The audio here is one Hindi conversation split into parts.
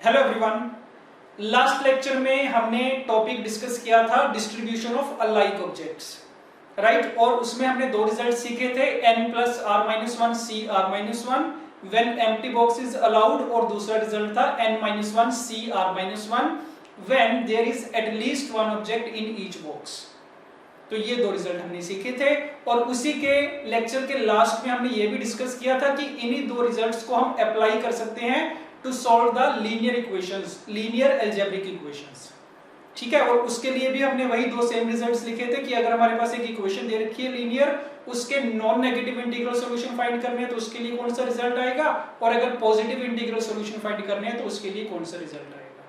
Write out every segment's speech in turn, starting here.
Hello everyone. लास्ट लेक्चर में हमने टॉपिक डिस्कस किया था distribution of alike objects, right. और उसमें हमने दो रिजल्ट सीखे थे, n plus R minus one C R minus one when empty box is allowed, और दूसरा रिजल्ट था n minus one C R minus one when there is at least one object in each box. तो ये दो रिजल्ट हमने सीखे थे, और उसी के लेक्चर के लास्ट में हमने ये भी डिस्कस किया था कि इन्हीं दो रिजल्ट्स को हम अप्लाई कर सकते हैं to solve the linear equations, linear algebraic equations, ठीक है। और उसके लिए भी हमने वही दो सेम रिजल्ट्स लिखे थे कि अगर हमारे पास एक इक्वेशन दे रखी है लीनियर, उसके non negative integral solution find करने हैं तो उसके लिए कौन सा रिजल्ट आएगा, और अगर पॉजिटिव इंटीग्रल सॉल्यूशन फाइंड करने हैं तो उसके लिए कौन सा रिजल्ट आएगा।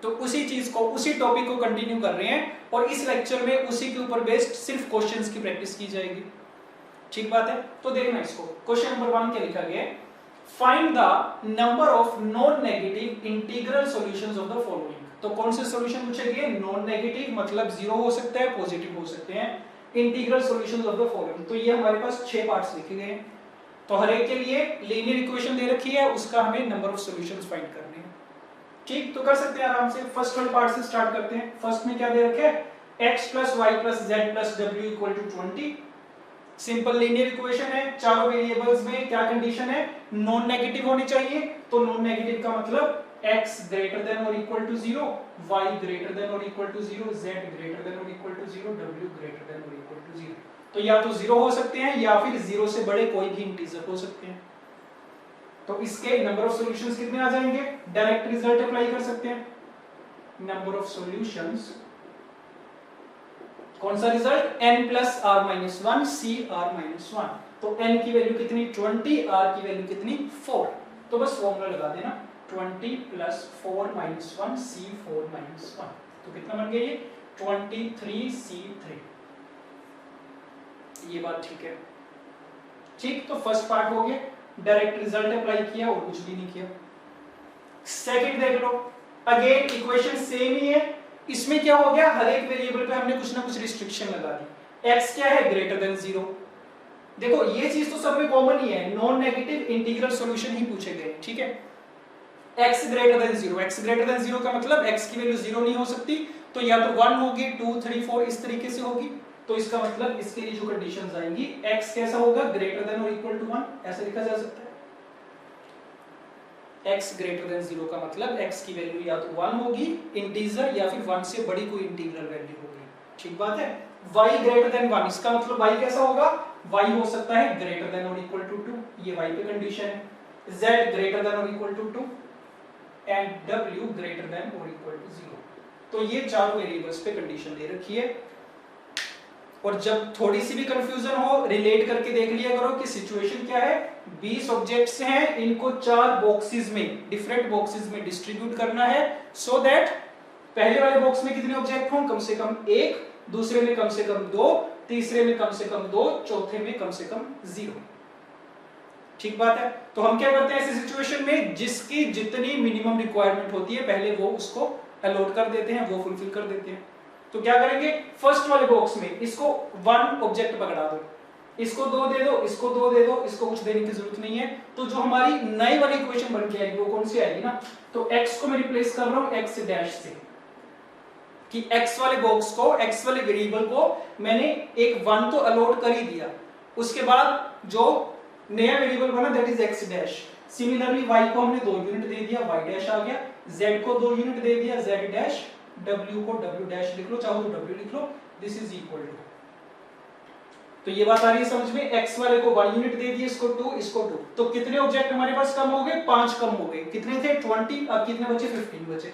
तो उसी चीज को, उसी टॉपिक को कंटिन्यू कर रहे हैं, और इस लेक्चर में उसी के ऊपर बेस्ड सिर्फ क्वेश्चंस की प्रैक्टिस की जाएगी, ठीक बात है। तो देखना इसको, क्वेश्चन नंबर 1 क्या लिखा गया है, find the number of non negative integral solutions of the following. तो कौन से सॉल्यूशन पूछे गए, नॉन नेगेटिव मतलब जीरो हो सकता है, पॉजिटिव हो सकते हैं, integral solutions of the following. तो ये हमारे पास 6 पार्ट्स लिखे गए हैं, तो हर एक के लिए लीनियर इक्वेशन दे रखी है, उसका हमें नंबर ऑफ सॉल्यूशंस फाइंड करने हैं, ठीक। तो कर सकते हैं आराम से। फर्स्ट वाले पार्ट से स्टार्ट करते हैं। फर्स्ट में क्या दे रखे है, x + y + z + w = 20। Simple linear equation है, चारों वेरिएबल्स में क्या कंडीशन है, नॉन नेगेटिव होनी चाहिए। तो नॉन नेगेटिव का मतलब x greater than or equal to 0, y greater than or equal to 0, z greater than or equal to 0, w greater than or equal to 0। तो या तो 0 हो सकते हैं या फिर 0 से बड़े कोई भी इंटीजर हो सकते हैं। तो इसके नंबर ऑफ सॉल्यूशंस कितने आ जाएंगे, डायरेक्ट रिजल्ट अप्लाई कर सकते हैं। नंबर ऑफ सॉल्यूशंस, कौन सा result, n + r - 1 c r - 1। तो n की वैल्यू कितनी 20, r की वैल्यू कितनी 4। तो बस फॉर्मूला लगा देना, 20 + 4 - 1 c 4 - 1। तो कितना बन गया ये 23c3। ये बात ठीक है, ठीक। तो फर्स्ट पार्ट हो गया, डायरेक्ट रिजल्ट अप्लाई किया और कुछ भी नहीं किया। सेकंड देख लो, अगेन इक्वेशन सेम ही है। इसमें क्या हो गया, हर एक वेरिएबल पे हमने कुछ ना कुछ रिस्ट्रिक्शन लगा दी। x क्या है, ग्रेटर देन 0। देखो ये चीज तो सब में कॉमन ही है, नॉन नेगेटिव इंटीग्रल सॉल्यूशन ही पूछे गए, ठीक है। x greater than 0, x greater than 0 का मतलब x की वैल्यू 0 नहीं हो सकती, तो या तो 1 होगी, 2 3 4 इस तरीके से होगी। तो इसका मतलब इसके लिए जो कंडीशंस आएंगी, x कैसा होगा, ग्रेटर देन और इक्वल टू 1, ऐसे लिखा जा सकता है। x ग्रेटर देन 0 का मतलब x की वैल्यू या तो 1 होगी इंटीजर, या फिर 1 से बड़ी कोई इंटीग्रल वैल्यू होगी, ठीक बात है। y ग्रेटर देन 1, इसका मतलब y कैसा होगा, y हो सकता है ग्रेटर देन और इक्वल टू 2, ये y पे कंडीशन है। z ग्रेटर देन और equal to 2 and w greater than और इक्वल टू 0। तो ये चारों वेरिएबल्स पे कंडीशन दे रखी है। और जब थोड़ी सी भी कंफ्यूजन हो, रिलेट करके देख लिया करो कि सिचुएशन क्या है। 20 ऑब्जेक्ट्स हैं, इनको 4 बॉक्सेस में, डिफरेंट बॉक्सेस में डिस्ट्रीब्यूट करना है, सो दैट पहले वाले बॉक्स में कितने ऑब्जेक्ट हों, कम से कम 1, दूसरे में कम से कम 2, तीसरे में कम से कम 2, चौथे में कम से कम 0, ठीक बात है। तो हम क्या करते हैं ऐसी सिचुएशन में, जिसकी जितनी मिनिमम रिक्वायरमेंट होती है पहले वो उसको अलॉट कर देते हैं, वो फुलफिल कर देते हैं। तो क्या करेंगे, फर्स्ट वाले बॉक्स में इसको 1 ऑब्जेक्ट पकड़ा दो, इसको 2 दे दो, इसको 2 दे दो, इसको कुछ देने की जरूरत नहीं है। तो जो हमारी नई वाली इक्वेशन बन के आएगी वो कौन सी आएगी ना, तो x को मैं रिप्लेस कर रहा हूं x डैश से, कि x वाले बॉक्स को, x वाले वेरिएबल को मैंने एक 1 तो अलॉट कर ही दिया, उसके बाद जो नया वेरिएबल बना that is x dash. Similarly y को हमने 2 यूनिट दे दिया, y डैश आ गया, z को 2 यूनिट दे दिया, z डैश, w को w डैश लिख लो, चाहो तो w लिख लो, दिस इज इक्वल टू। तो ये बात आ रही है समझ में, x वाले को 1 यूनिट दे दिए, इसको 2, इसको 2। तो कितने ऑब्जेक्ट हमारे पास कम हो गए, 5 कम हो गए। कितने थे 20, अब कितने बचे 15 बचे।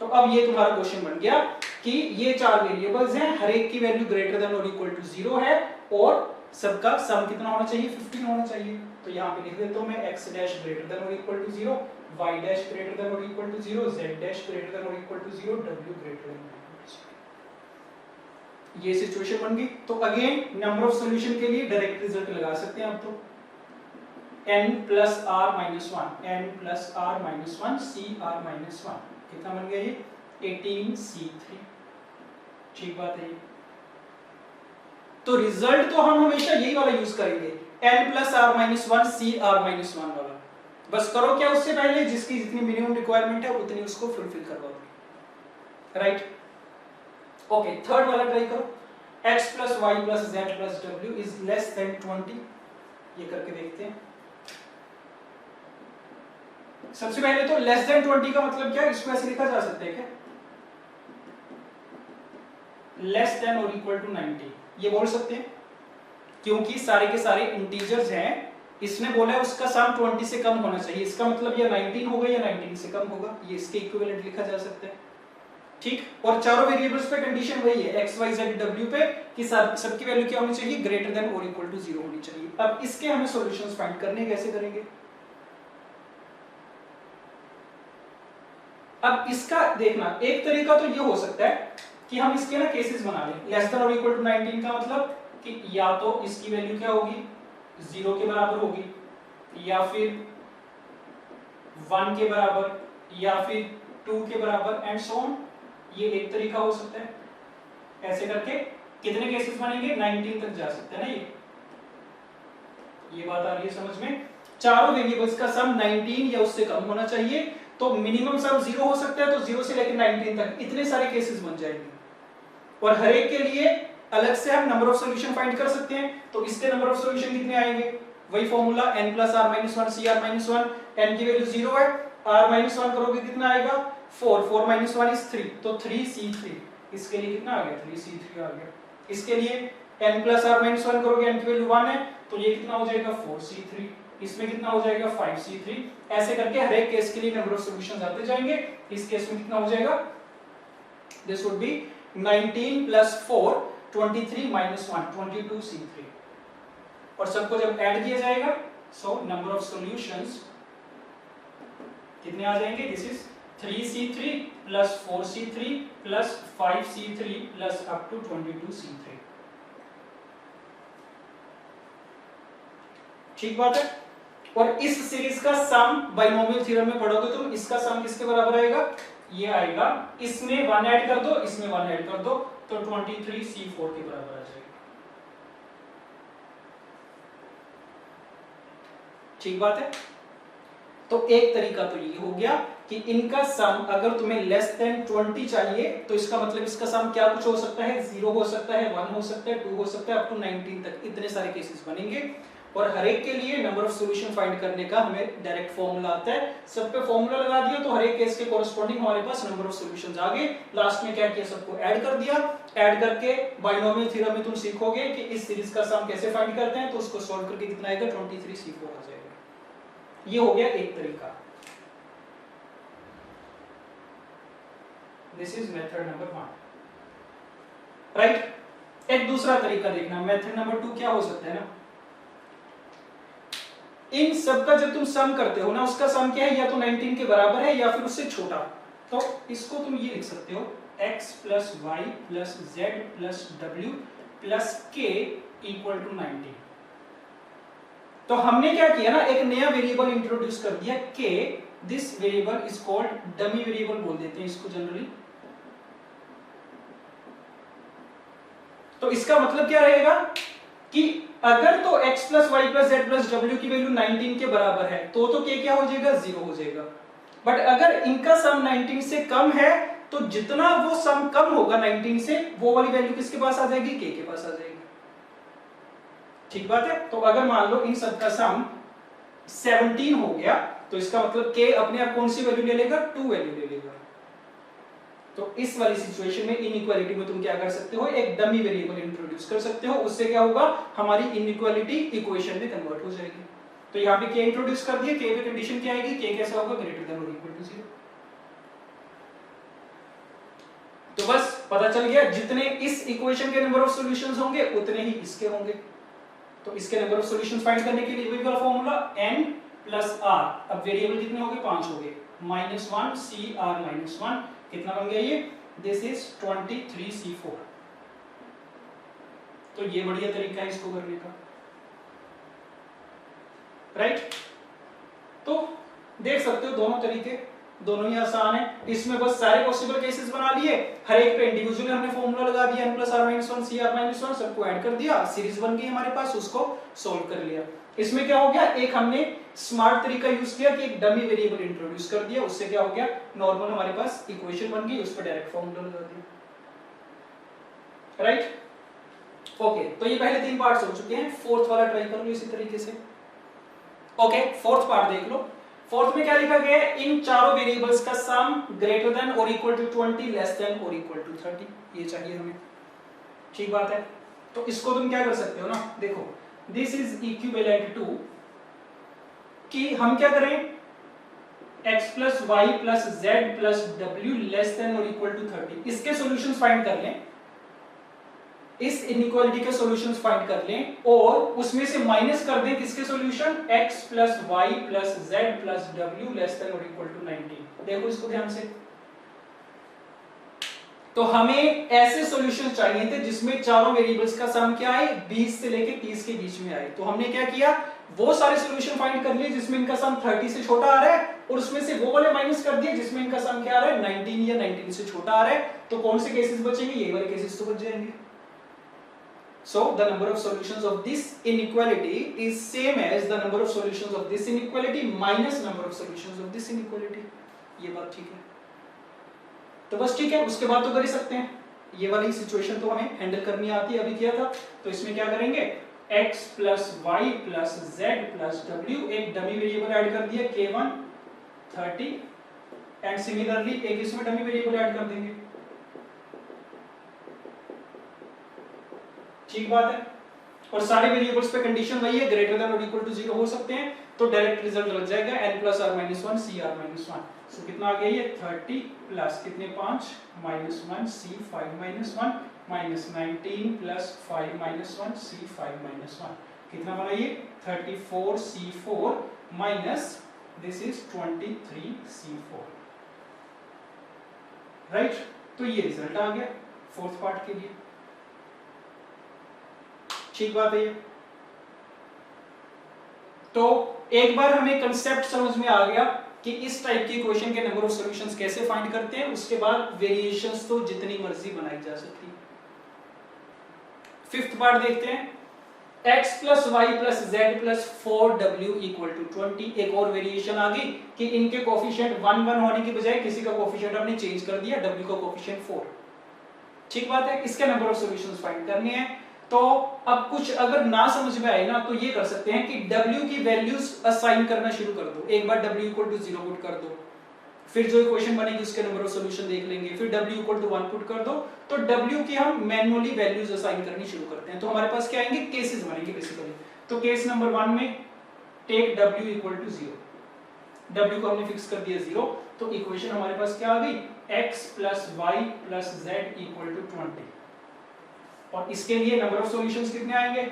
तो अब ये तुम्हारा क्वेश्चन बन गया कि ये 4 वेरिएबल्स हैं, हर एक की वैल्यू ग्रेटर देन और इक्वल टू 0 है, और सबका सम कितना होना चाहिए, 15 होना चाहिए। तो यहाँ पे लिख देता हूं मैं x डैश ग्रेटर देन और equal to 0, y dash greater than और equal to 0, z dash greater than और equal to 0, w greater than. ये सिचुएशन बन गई। तो अगेन नंबर ऑफ सॉल्यूशन के लिए डायरेक्ट रिजल्ट लगा सकते हैं आप। तो n + r - 1, n + r - 1 c r - 1 कितना बन गया ये 18c3, ठीक बात है। तो रिजल्ट तो हम हमेशा यही वाला यूज करेंगे, n + r - 1 c r - 1 वाला। बस करो क्या उससे पहले, जिसकी जितनी मिनिमम रिक्वायरमेंट है उतनी उसको फुलफिल करवा दो, राइट। ओके, थर्ड वाला ट्राई करो, x plus y plus z plus w is less than 20, ये करके देखते हैं। सबसे पहले तो लेस देन 20 का मतलब क्या है, इसको ऐसे लिखा जा सकता है क्या, लेस देन और इक्वल टू 90, ये बोल सकते हैं, क्योंकि सारे के सारे इंटीजर्स हैं, इसने बोला है उसका सम 20 से कम होना चाहिए, इसका मतलब या 19 होगा या 19 से कम होगा, ये इसके इक्विवेलेंट लिखा जा सकता है, ठीक। और चारों वेरिएबल्स पे कंडीशन वही है x y z w पे कि सबकी वैल्यू क्या होनी चाहिए, ग्रेटर देन और इक्वल टू 0 होनी चाहिए। अब इसके हमें सॉल्यूशंस फाइंड करने, कैसे करेंगे, अब इसका देखना, एक तरीका तो ये हो सकता है कि हम इसके ना केसेस बना लें, लेस देन और इक्वल टू 19 का मतलब कि या तो इसकी वैल्यू क्या होगी, 0 के बराबर होगी, या फिर 1 के बराबर, या फिर 2 के बराबर एंड सो ऑन, ये एक तरीका हो सकता है। ऐसे करके कितने केसेस बनेंगे, 19 तक जा सकते हैं ना, ये बात आ रही है समझ में। चारों वेरिएबल्स का सम 19 या उससे कम होना चाहिए, तो मिनिमम सम 0 हो सकता है, तो 0 से लेकर 19 तक इतने सारे केसेस बन जाएंगे, और हर एक के लिए अलग से हम नंबर ऑफ सॉल्यूशन फाइंड कर सकते हैं। तो इसके नंबर ऑफ सॉल्यूशन कितने आएंगे, वही formula n + r - 1 cr - 1, n की वैल्यू 0 है, r - 1 करोगे कितना आएगा 4, 4 - 1 is 3, तो 3c3, इसके लिए कितना आ गया 3c3 आ गया। इसके लिए n + r - 1 करोगे, n की वैल्यू 1 है, तो ये कितना हो जाएगा 4c3, इसमें कितना हो जाएगा 5c3, ऐसे करके हर एक केस के लिए नंबर ऑफ सॉल्यूशंस आते जाएंगे। इस केस में कितना हो जाएगा, दिस वुड बी 19 + 4 23 - 1 22c3, और सबको जब ऐड किया जाएगा सो नंबर ऑफ सॉल्यूशंस कितने आ जाएंगे, this is 3c3 + 4c3 + 5c3 + up to 22c3, ठीक बात है। और इस सीरीज का सम बाइनोमियल थ्योरम में पढ़ोगे तुम, इसका सम किसके बराबर आएगा, ये आएगा, इसमें 1 ऐड कर दो, इसमें 1 ऐड कर दो, तो 23c4 के बराबर आ जाएगा, ठीक बात है। तो एक तरीका तो ये हो गया कि इनका सम अगर तुम्हें लेस देन 20 चाहिए, तो इसका मतलब इसका सम क्या कुछ हो सकता है, 0 हो सकता है, 1 हो सकता है, 2 हो सकता है, अप टू 19 तक इतने सारे केसेस बनेंगे। और हर एक के लिए नंबर ऑफ सॉल्यूशन फाइंड करने का हमें डायरेक्ट फॉर्मूला आता है, सब पे फॉर्मूला लगा दिया, तो हर एक केस के कोरिस्पोंडिंग हमारे पास नंबर ऑफ सॉल्यूशंस आ गए। लास्ट में क्या किया, सबको ऐड कर दिया, ऐड करके बाइनोमियल थ्योरम में तुम सीखोगे कि इस सीरीज का सम कैसे फाइंड करते हैं, तो उसको सॉल्व करके कितना आएगा 23c4 आ जाएगा। ये हो गया एक तरीका, this is method number 1, right. एक दूसरा तरीका देखना, मेथड नंबर 2 क्या हो सकता है ना, इन सब का जब तुम सम करते हो ना, उसका सम क्या है, या तो 19 के बराबर है या फिर उससे छोटा, तो इसको तुम ये लिख सकते हो x + y + z + w + k = 90। तो हमने क्या किया ना, एक नया वेरिएबल इंट्रोड्यूस कर दिया k, this variable is called dummy variable बोल देते हैं इसको जनरली। तो इसका मतलब क्या रहेगा कि अगर तो x + y + z + w की वैल्यू 19 के बराबर है, तो k क्या हो जाएगा 0 हो जाएगा। बट अगर इनका सम 19 से कम है, तो जितना वो सम कम होगा 19 से, वो वाली वैल्यू किसके पास आ जाएगी, k के पास आ जाएगी, ठीक बात है। तो अगर मान लो इन सब का सम 17 हो गया, तो इसका मतलब k अपने आप कौन सी वैल्यू ले लेगा, 2 वैल्यू ले लेगा। तो इस वाली सिचुएशन में इनइक्वालिटी में तुम क्या कर सकते हो, एक डमी वेरिएबल इंट्रोड्यूस कर सकते हो, उससे क्या होगा, हमारी इनइक्वालिटी इक्वेशन में कन्वर्ट हो जाएगी। तो यहाँ पे k इंट्रोड्यूस कर दिया, k पे कंडीशन क्या आएगी, k कैसा होगा, ग्रेटर देन और इक्वल टू 0। तो बस पता चल गया, जितने इस इक्वेशन के नंबर ऑफ सॉल्यूशंस होंगे उतने ही इसके होंगे। तो इसके नंबर ऑफ सॉल्यूशंस फाइंड करने के लिए वही वाला फॉर्मूला n + r, अब वेरिएबल कितने हो गए, 5 हो गए, -1 cr - 1 कितना बन गया ये, दिस इज 23c4। तो ये बढ़िया तरीका है इसको करने का, राइट। तो देख सकते हो दोनों तरीके, दोनों ही आसान है। इसमें बस सारे पॉसिबल केसेस बना लिए, हर एक पे इंडिविजुअली हमने फॉर्मूला लगा दिया, n + r - 1 cr - 1, सबको ऐड कर दिया, सीरीज बन गई हमारे पास, उसको सॉल्व कर लिया। इसमें क्या हो गया, एक हमने स्मार्ट तरीका यूज किया कि एक डमी वेरिएबल इंट्रोड्यूस कर दिया, उससे क्या हो गया, नॉर्मल हमारे पास इक्वेशन बन गई, उस पर डायरेक्ट फॉर्मूला लगा दिया, राइट। ओके, तो ये पहले 3 पार्ट्स हो चुके हैं, फोर्थ वाला ट्राई कर लो इसी तरीके से। ओके, फोर्थ पार्ट देख लो। फोर्थ में क्या लिखा गया है, इन चारों वेरिएबल्स का सम ग्रेटर देन और इक्वल टू 20 लेस देन और इक्वल टू 30, ये चाहिए हमें, ठीक बात है। तो इसको तुम क्या कर सकते हो ना, देखो दिस इज इक्विवेलेंट टू कि हम क्या करें, x plus Y plus Z plus W less than और इक्वल टू 30, इसके सॉल्यूशंस फाइंड कर लें, इस इनइक्वालिटी के सॉल्यूशंस फाइंड कर लें और उसमें से माइनस कर दें किसके solution, x plus Y plus Z plus W less than और इक्वल टू 19। देखो इसको ध्यान से, तो हमें ऐसे सॉल्यूशन चाहिए थे जिसमें चारों वेरिएबल्स का सम क्या आए, 20 से लेके 30 के बीच में आए। तो हमने क्या किया, वो सारे सॉल्यूशन फाइंड कर लिए जिसमें इनका सम 30 से छोटा आ रहा है और उसमें से वो वाले माइनस कर दिए जिसमें इनका सम क्या आ रहा है, 19 या 19 से छोटा आ रहा है। तो कौन से केसेस बचेंगे, ये वाले केसेस तो बच जाएंगे। So the number of solutions of this inequality is same as the number of solutions of this inequality minus number of solutions of this inequality। ये बात ठीक है, तो बस ठीक है, उसके बाद तो कर ही सकते हैं, ये वाली सिचुएशन तो हमें हैंडल करनी आती है, अभी किया था। तो इसमें क्या करेंगे, x plus Y plus Z plus W, एक डमी वेरिएबल ऐड कर दिया k1 30 एंड सिमिलरली एक इसमें डमी वेरिएबल ऐड कर देंगे, ठीक बात है। और सारे वेरिएबल्स पे कंडीशन वही है, ग्रेटर देन और इक्वल टू 0 हो सकते हैं, तो डायरेक्ट रिजल्ट लग जाएगा n plus r minus 1 c r minus 1। सो कितना आ गया ये 30 प्लस कितने 5 minus 1 c 5 minus 1 minus 19 plus 5 minus 1 c 5 minus 1, कितना बना ये 34 c 4 minus this is 23 c 4, right. तो ये रिजल्ट आ गया फोर्थ पार्ट के लिए, ठीक बात है ये। तो एक बार हमें कंसेप्ट समझ में आ गया कि इस टाइप की इक्वेशन के नंबर ऑफ सॉल्यूशंस कैसे फाइंड करते हैं, उसके बाद वेरिएशंस तो जितनी मर्जी बनाई जा सकती है। फिफ्थ पार्ट देखते हैं, x plus Y plus Z plus 4w equal to 20। एक और वेरिएशन आ गई कि इनके कोफिशिएंट 1 1 होने की बजाय किसी का कोफिशिएंट हमने चेंज कर दिया, w का कोफिशिएंट 4, ठीक बात है। इसके नंबर ऑफ सॉल्यूशंस फाइंड करने हैं। तो अब कुछ अगर ना समझ में आए ना, तो ये कर सकते हैं कि w की वैल्यूज असाइन करना शुरू कर दो। एक बार w इक्वल टू 0 पुट कर दो, फिर जो इक्वेशन बनेगी उसके नंबर ऑफ सॉल्यूशन देख लेंगे, फिर w इक्वल टू 1 पुट कर दो, तो w की हम मैन्युअली वैल्यूज असाइन करनी शुरू करते हैं। तो हमारे पास क्या आएंगे, केसेस बनेंगे बेसिकली। तो केस नंबर 1 में take w equal to 0, w को हमने फिक्स कर दिया 0, तो इक्वेशन हमारे पास क्या आ गई, x plus Y plus Z equal to 20। और इसके लिए नंबर ऑफ सॉल्यूशंस कितने आएंगे,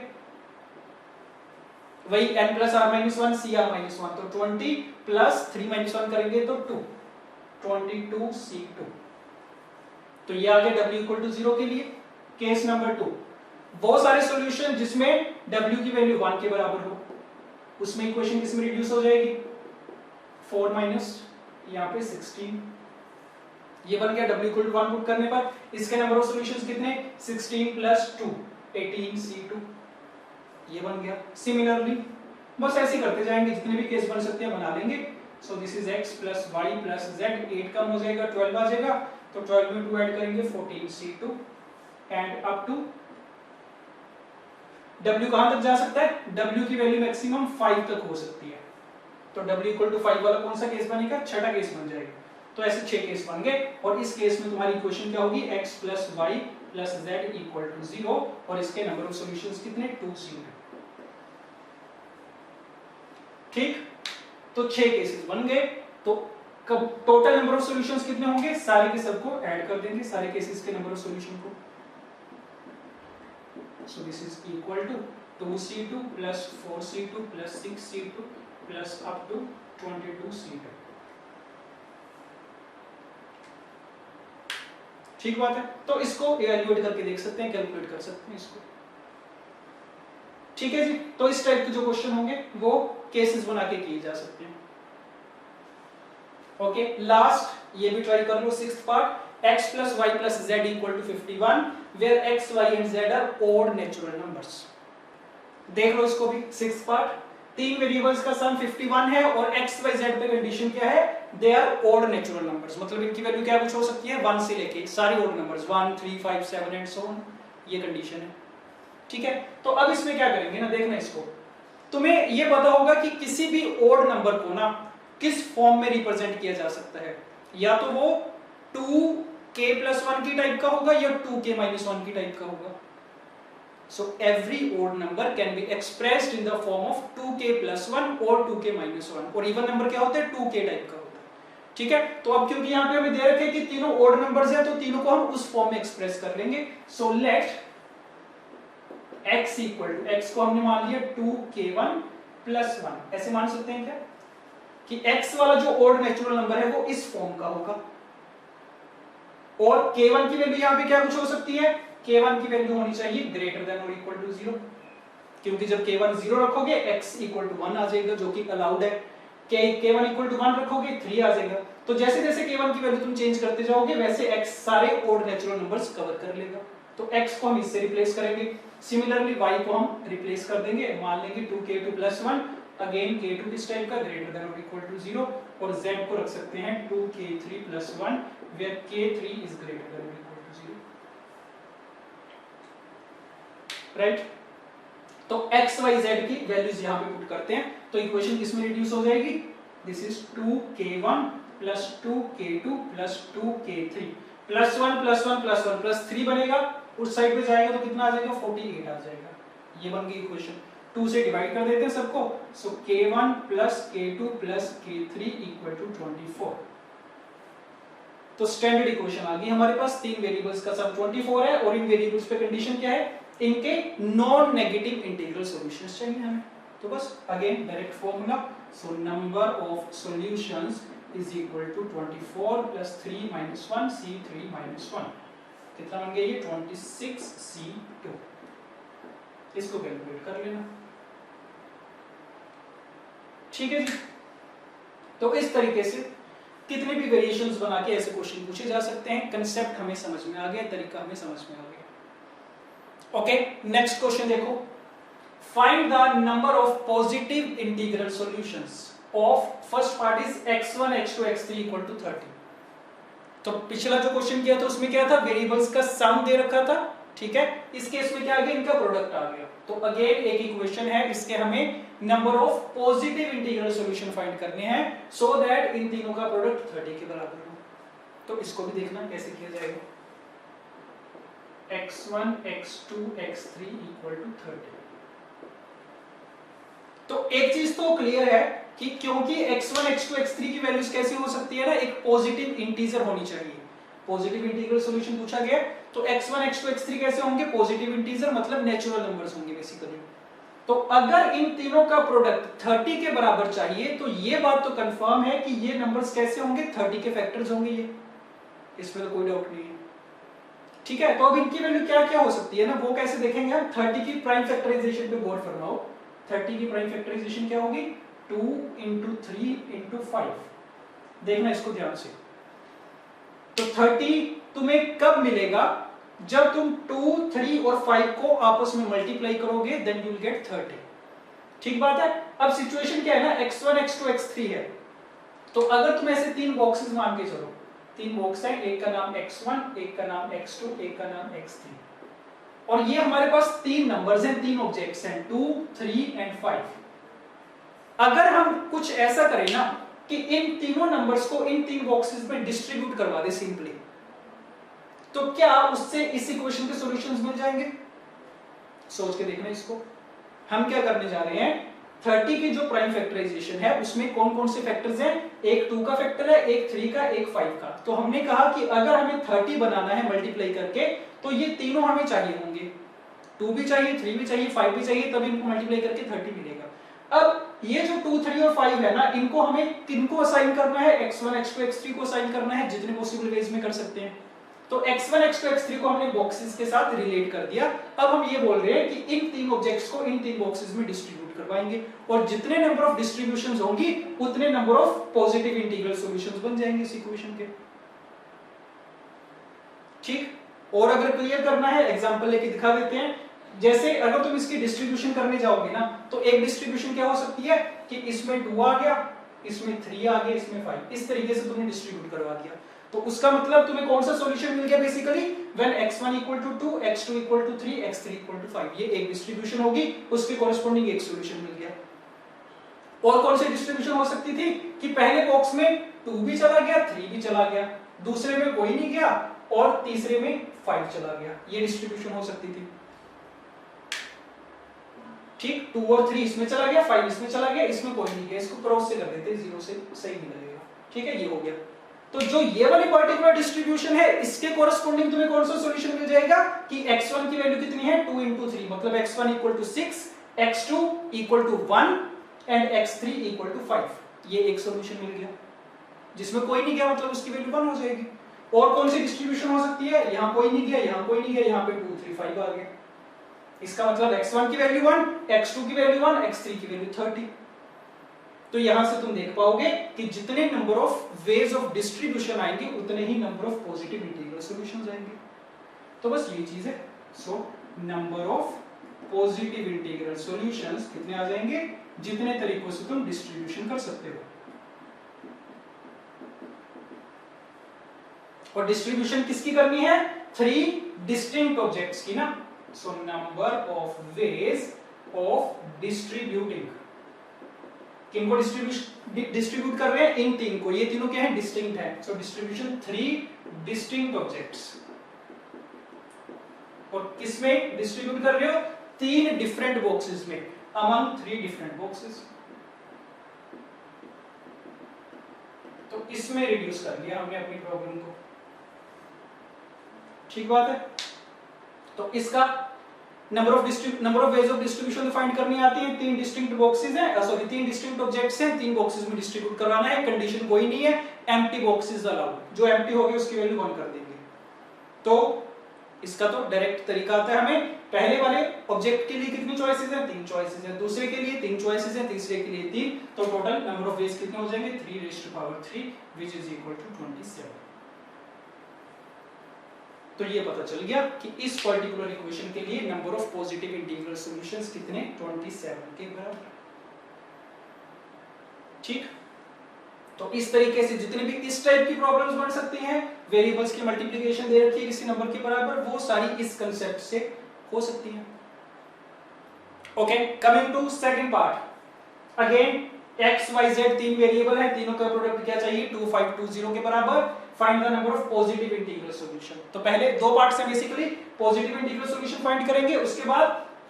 वही n plus r minus 1 c r minus 1, तो 20 प्लस 3 माइनस 1 करेंगे तो 2, 22 c2। तो ये आ गया w इक्वल टू 0 के लिए। केस नंबर 2, वो सारे सॉल्यूशन जिसमें w की वैल्यू 1 के बराबर हो, उसमें इक्वेशन किस में रिड्यूस हो जाएगी, 4 माइनस यहाँ पे 16, ये बन गया w इक्वल टू 1 पुट करने पर। इसके नंबर ऑफ सॉल्यूशंस कितने, 16 प्लस 2 18 c2, ये बन गया। सिमिलरली बस ऐसे करते जाएंगे, जितने भी केस बन सकते हैं बना लेंगे। So this is x plus Y plus Z, 8 कम हो जाएगा 12 आ जाएगा, तो 12 में 2 ऐड करेंगे 14 c2 and up to w कहां तक जा सकता है, w की वैल्यू मैक्सिमम 5 तक हो सकती है। तो w इक्वल टू 5 वाला कौन सा केस बनेगा, छठा केस बन जाएगा। तो ऐसे 6 केस बन गए, और इस केस में तुम्हारी इक्वेशन क्या होगी, x plus Y plus Z equal to 0, और इसके नंबर ऑफ सॉल्यूशंस कितने, 2 0, ठीक। तो 6 केसेस बन गए। तो टोटल नंबर ऑफ सॉल्यूशंस कितने होंगे, सारे के सबको ऐड कर देंगे, सारे केसेस के नंबर ऑफ सॉल्यूशन को। So this is equal to 2c2 plus 4c2 plus 6c2 plus up to 22c2, ठीक बात है। तो इसको इवैल्यूएट करके देख सकते हैं, कैलकुलेट कर सकते हैं इसको, ठीक है जी। तो इस टाइप के जो क्वेश्चन होंगे वो केसेस बना के किए जा सकते हैं। ओके, लास्ट ये भी ट्राई कर लो, sixth part, x plus y plus z equal to 51 where x, y and z are odd natural numbers। देख लो इसको भी, सिक्स्थ पार्ट, तीन वेरिएबल्स का सम 51 है और x y z पे कंडीशन क्या है, they are odd natural numbers, मतलब इनकी वैल्यू क्या कुछ हो सकती है 1 से लेके सारे odd numbers 1 3 5 7 and so on, ये कंडीशन है। ठीक है, तो अब इसमें क्या करेंगे ना, देखना इसको, तुम्हें ये पता होगा कि किसी भी ऑड नंबर को ना किस फॉर्म में रिप्रेजेंट किया जा सकता है, या तो वो 2k+1 की टाइप का होगा या 2k-1 की टाइप का होगा। So every odd number can be expressed in the form of 2k+1 और 2k-1, और इवन नंबर क्या होता है 2k टाइप का होता है। ठीक है, तो अब क्योंकि यहाँ पे हमें दे रखे कि तीनों odd numbers हैं, तो तीनों को हम उस फॉर्म में एक्सप्रेस कर लेंगे। So let x equal to, x को हमने मान लिया 2k1+1, ऐसे मान सकते हैं क्या कि x वाला जो odd नेचुरल नंबर है वो इस फॉर्म का होगा, और k1 की वैल्यू यहाँ पे क्या कुछ हो सकती है, k1 की वैल्यू होनी चाहिए ग्रेटर देन और इक्वल टू 0, क्योंकि जब k1 0 रखोगे x इक्वल टू 1 आ जाएगा जो कि अलाउड है, k1 इक्वल टू 1 रखोगे 3 आ जाएगा। तो जैसे जैसे k1 की वैल्यू तुम चेंज करते जाओगे वैसे x सारे ऑड नेचुरल नंबर्स कवर कर लेगा, तो x को हम इससे रिप्लेस करेंगे। सिमिलरली y को हम रिप्लेस कर देंगे, मान लेंगे 2k2+1, अगेन k2 किस टाइप का, ग्रेटर देन और इक्वल टू 0, और z को रख सकते हैं 2k3+1 where k3 is greater than or equal to 0, right. तो x y z की वैल्यूज यहां पे पुट करते हैं, तो इक्वेशन किसमें रिड्यूस हो जाएगी, this is 2k1 + 2k2 + 2k3 +1 +1 +1 +3 बनेगा, उस साइड पे जाएगा तो कितना आ जाएगा 48 आ जाएगा, ये बन गई इक्वेशन। 2 से डिवाइड कर देते हैं सबको, सो k1 + k2 + k3 = 24, तो स्टैंडर्ड इक्वेशन आ गई हमारे पास। तीन वेरिएबल्स का सम 24 है और इन वेरिएबल्स पे कंडीशन क्या है, इनके नॉन नेगेटिव इंटीग्रल सॉल्यूशंस चाहिए हमें, तो बस again direct formula, so number of solutions is equal to 24 + 3 - 1 c3 - 1, कितना बन गया ये 26c2, इसको कैलकुलेट कर लेना। ठीक है जी, तो इस तरीके से कितने भी वेरिएशंस बना के ऐसे क्वेश्चन पूछे जा सकते हैं, कंसेप्ट हमें समझ में आ गया, तरीका हमें समझ में आ गया। ओके, नेक्स्ट क्वेश्चन देखो, find the number of positive integral solutions of first part is x1 x2 x3 = 30। तो पिछला जो क्वेश्चन किया था उसमें क्या था, वेरिएबल्स का सम दे रखा था, ठीक है, इस केस में क्या आ गया, इनका प्रोडक्ट आ गया। तो अगेन एक इक्वेशन है, इसके हमें number of positive integral solution find करने हैं सो दैट इन तीनों का प्रोडक्ट 30 के बराबर हो। तो इसको भी देखना कैसे किया जाएगा, x1 x2 x3 = 30। तो एक चीज तो क्लियर है कि क्योंकि x1 x2 x3 की वैल्यूज कैसे हो सकती है ना, एक पॉजिटिव इंटीजर होनी चाहिए। पॉजिटिव इंटीग्रल सॉल्यूशन पूछा गया, तो x1 x2 x3 कैसे होंगे, पॉजिटिव इंटीजर मतलब नेचुरल नंबर्स होंगे बेसिकली। तो अगर इन तीनों का प्रोडक्ट 30 के बराबर चाहिए तो ये बात तो कंफर्म है कि ये नंबर्स कैसे होंगे, 30 के फैक्टर्स होंगे, ये इसमें तो कोई डाउट नहीं है। ठीक है, तो अब इनकी वैल्यू क्या क्या हो सकती है ना, वो कैसे देखेंगे हम। 30 की प्राइम फैक्टराइजेशन पे गौर फरमाओ, 30 की प्राइम फैक्टराइजेशन क्या होगी, 2 × 3 × 5, देखना इसको ध्यान से। तो 30 तुम्हें कब मिलेगा, जब तुम 2, 3 और 5 को आपस में मल्टीप्लाई करोगे, देन यू विल गेट 30। ठीक बात है। अब सिचुएशन क्या है ना, x1 x2 x3 है, तो अगर तुम ऐसे तीन बॉक्सेस मान के चलो, तीन बॉक्स है, एक का नाम x1, एक का नाम x2, एक का नाम x3, और ये हमारे पास तीन नंबर्स हैं, तीन ऑब्जेक्ट्स हैं 2, 3 एंड 5। अगर हम कुछ ऐसा करें ना कि इन तीनों नंबर्स को इन तीन बॉक्सेस में डिस्ट्रीब्यूट करवा दे सिंपली, तो क्या उससे इस इक्वेशन के सॉल्यूशंस मिल जाएंगे। सोच के देखना इसको। हम क्या करने जा रहे हैं, 30 की जो प्राइम फैक्टराइजेशन है उसमें कौन कौन से फैक्टर्स हैं, एक 2 का फैक्टर है, एक 3 का, एक 5 का। तो हमने कहा कि अगर हमें 30 बनाना है मल्टीप्लाई करके, तो ये तीनों हमें चाहिए होंगे, 2 भी चाहिए, 3 भी चाहिए, 5 भी चाहिए, तब इनको मल्टीप्लाई करके 30 मिलेगा। अब ये जो 2, 3 और 5 है ना, इनको हमें किनको असाइन करना है, x1 x2 x3 को असाइन करना है, जितने पॉसिबल वेज में कर सकते हैं। तो x1 x2 x3 को हमने बॉक्सेस के साथ रिलेट कर दिया। अब हम ये बोल रहे हैं कि इन तीन ऑब्जेक्ट्स को इन तीन बॉक्सेस में डिस्ट्रीब्यूट करवाएंगे, और जितने नंबर ऑफ डिस्ट्रीब्यूशंस होंगी उतने number of positive integral solutions बन जाएंगे इस इक्वेशन के। ठीक, और अगर क्लियर करना है एग्जांपल लेके दिखा देते हैं। जैसे अगर तुम इसकी डिस्ट्रीब्यूशन करने जाओगे ना, तो एक डिस्ट्रीब्यूशन क्या हो सकती है कि इसमें 2 आ गया, इसमें 3 आ गया, इसमें 5, इस तरीके से तुमने डिस्ट्रीब्यूट करवा दिया। तो उसका मतलब तुम्हें कौन सा सॉल्यूशन मिल गया basically, when x1 = 2, x2 = 3, x3 = 5, ये एक डिस्ट्रीब्यूशन होगी, उसके कॉरेस्पॉन्डिंग एक सॉल्यूशन मिल गया। और कौन सी डिस्ट्रीब्यूशन हो सकती थी कि पहले बॉक्स में 2 भी चला गया, 3 भी चला गया, दूसरे में कोई नहीं गया और तीसरे में 5 चला गया, ये डिस्ट्रीब्यूशन हो सकती थी। ठीक, 2 और 3 इसमें चला गया, 5 इसमें चला गया, इसमें कोई नहीं गया, इसको क्रॉस से कर देते, 0 से सही नहीं लगेगा। ठीक है, ये हो गया। तो जो ये वाली पर्टिकुलर डिस्ट्रीब्यूशन है, इसके कॉरेस्पॉन्डिंग तुम्हें कौन सा सॉल्यूशन मिल जाएगा कि x1 की वैल्यू कितनी है, 2 × 3, मतलब x1 = 6, x2 = 1 एंड x3 = 5, ये एक सॉल्यूशन मिल गया। जिसमें कोई नहीं गया मतलब उसकी वैल्यू 1 हो जाएगी। और कौन सी डिस्ट्रीब्यूशन हो सकती है, यहां कोई नहीं गया, यहां कोई नहीं गया, यहां पे 2 3 5 आ गया, इसका मतलब x1 की वैल्यू 1, x2 की वैल्यू 1, x3 की वैल्यू 30। तो यहां से तुम देख पाओगे कि जितने number of ways of distribution आएंगे उतने ही number of positive integral solutions आएंगे। तो बस ये चीज है। So number of positive integral solutions कितने आ जाएंगे, जितने तरीकों से तुम डिस्ट्रीब्यूशन कर सकते हो। और डिस्ट्रीब्यूशन किसकी करनी है, 3 डिस्टिंक्ट ऑब्जेक्ट्स की ना। सो number of ways of distributing, किनको डिस्ट्रीब्यूट कर रहे हैं, इन 3 को, ये तीनों क्या है, डिस्टिंक्ट है। So distribution 3 distinct objects. और किसमें डिस्ट्रीब्यूट कर रहे हो, 3 डिफरेंट बॉक्सेस में, अमंग 3 डिफरेंट बॉक्सेस। तो इसमें रिड्यूस कर लिया हमने अपनी प्रॉब्लम को। ठीक बात है। तो इसका number of ways of distribution find करनी आती है। 3 डिस्टिंक्ट बॉक्सेस हैं, सॉरी 3 डिस्टिंक्ट ऑब्जेक्ट्स हैं, 3 बॉक्सेस में डिस्ट्रीब्यूट करवाना है। कंडीशन कोई नहीं है, एम्प्टी बॉक्सेस अलाउड, जो एम्प्टी हो गए उसकी वैल्यू 1 कर देंगे। तो इसका तो डायरेक्ट तरीका आता है हमें, पहले वाले ऑब्जेक्ट के लिए कितनी चॉइसेस हैं, 3 चॉइसेस हैं, दूसरे के लिए 3 चॉइसेस हैं, तीसरे के लिए 3, तो टोटल नंबर ऑफ वेज कितने हो जाएंगे, 3⁻³ व्हिच इज इक्वल टू 27। तो ये पता चल गया कि इस पर्टिकुलर इक्वेशन के लिए number of positive integral solutions कितने, 27 के बराबर। ठीक, तो इस तरीके से जितने भी इस टाइप की प्रॉब्लम्स बन सकती हैं, वेरिएबल्स की मल्टीप्लिकेशन दे रखी है किसी नंबर के बराबर, वो सारी इस कांसेप्ट से हो सकती हैं। Okay, coming to second part. Again x y z 3 variable है, तीनों का प्रोडक्ट क्या चाहिए, 2 5 2 0 के बराबर। Find the number of positive integral solution. तो पहले 2 पार्ट्स हैं basically, positive integral solution find करेंगे, उसके बाद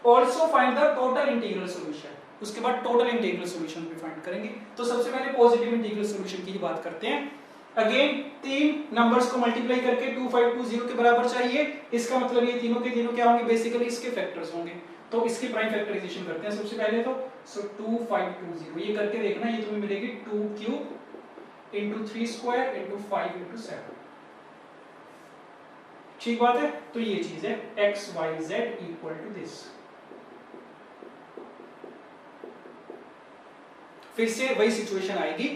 also find the total integral solution, उसके बाद टोटल इंटीग्रल सॉल्यूशन भी फाइंड करेंगे। तो सबसे पहले पॉजिटिव इंटीग्रल सॉल्यूशन की बात करते हैं। अगेन 3 नंबर्स को मल्टीप्लाई करके 2 5 2 0 के बराबर चाहिए। इसका मतलब ये तीनों के तीनों क्या होंगे, बेसिकली इसके फैक्टर्स होंगे। तो इसकी प्राइम फैक्टराइजेशन करते हैं सबसे पहले। तो सो 2 5 2 0 ये करके देखना, ये तुम्हें मिलेगी 2³ into 3² into 5 into 7। ठीक बात है। तो ये चीज है x y z equal to this. फिर से वही सिचुएशन आएगी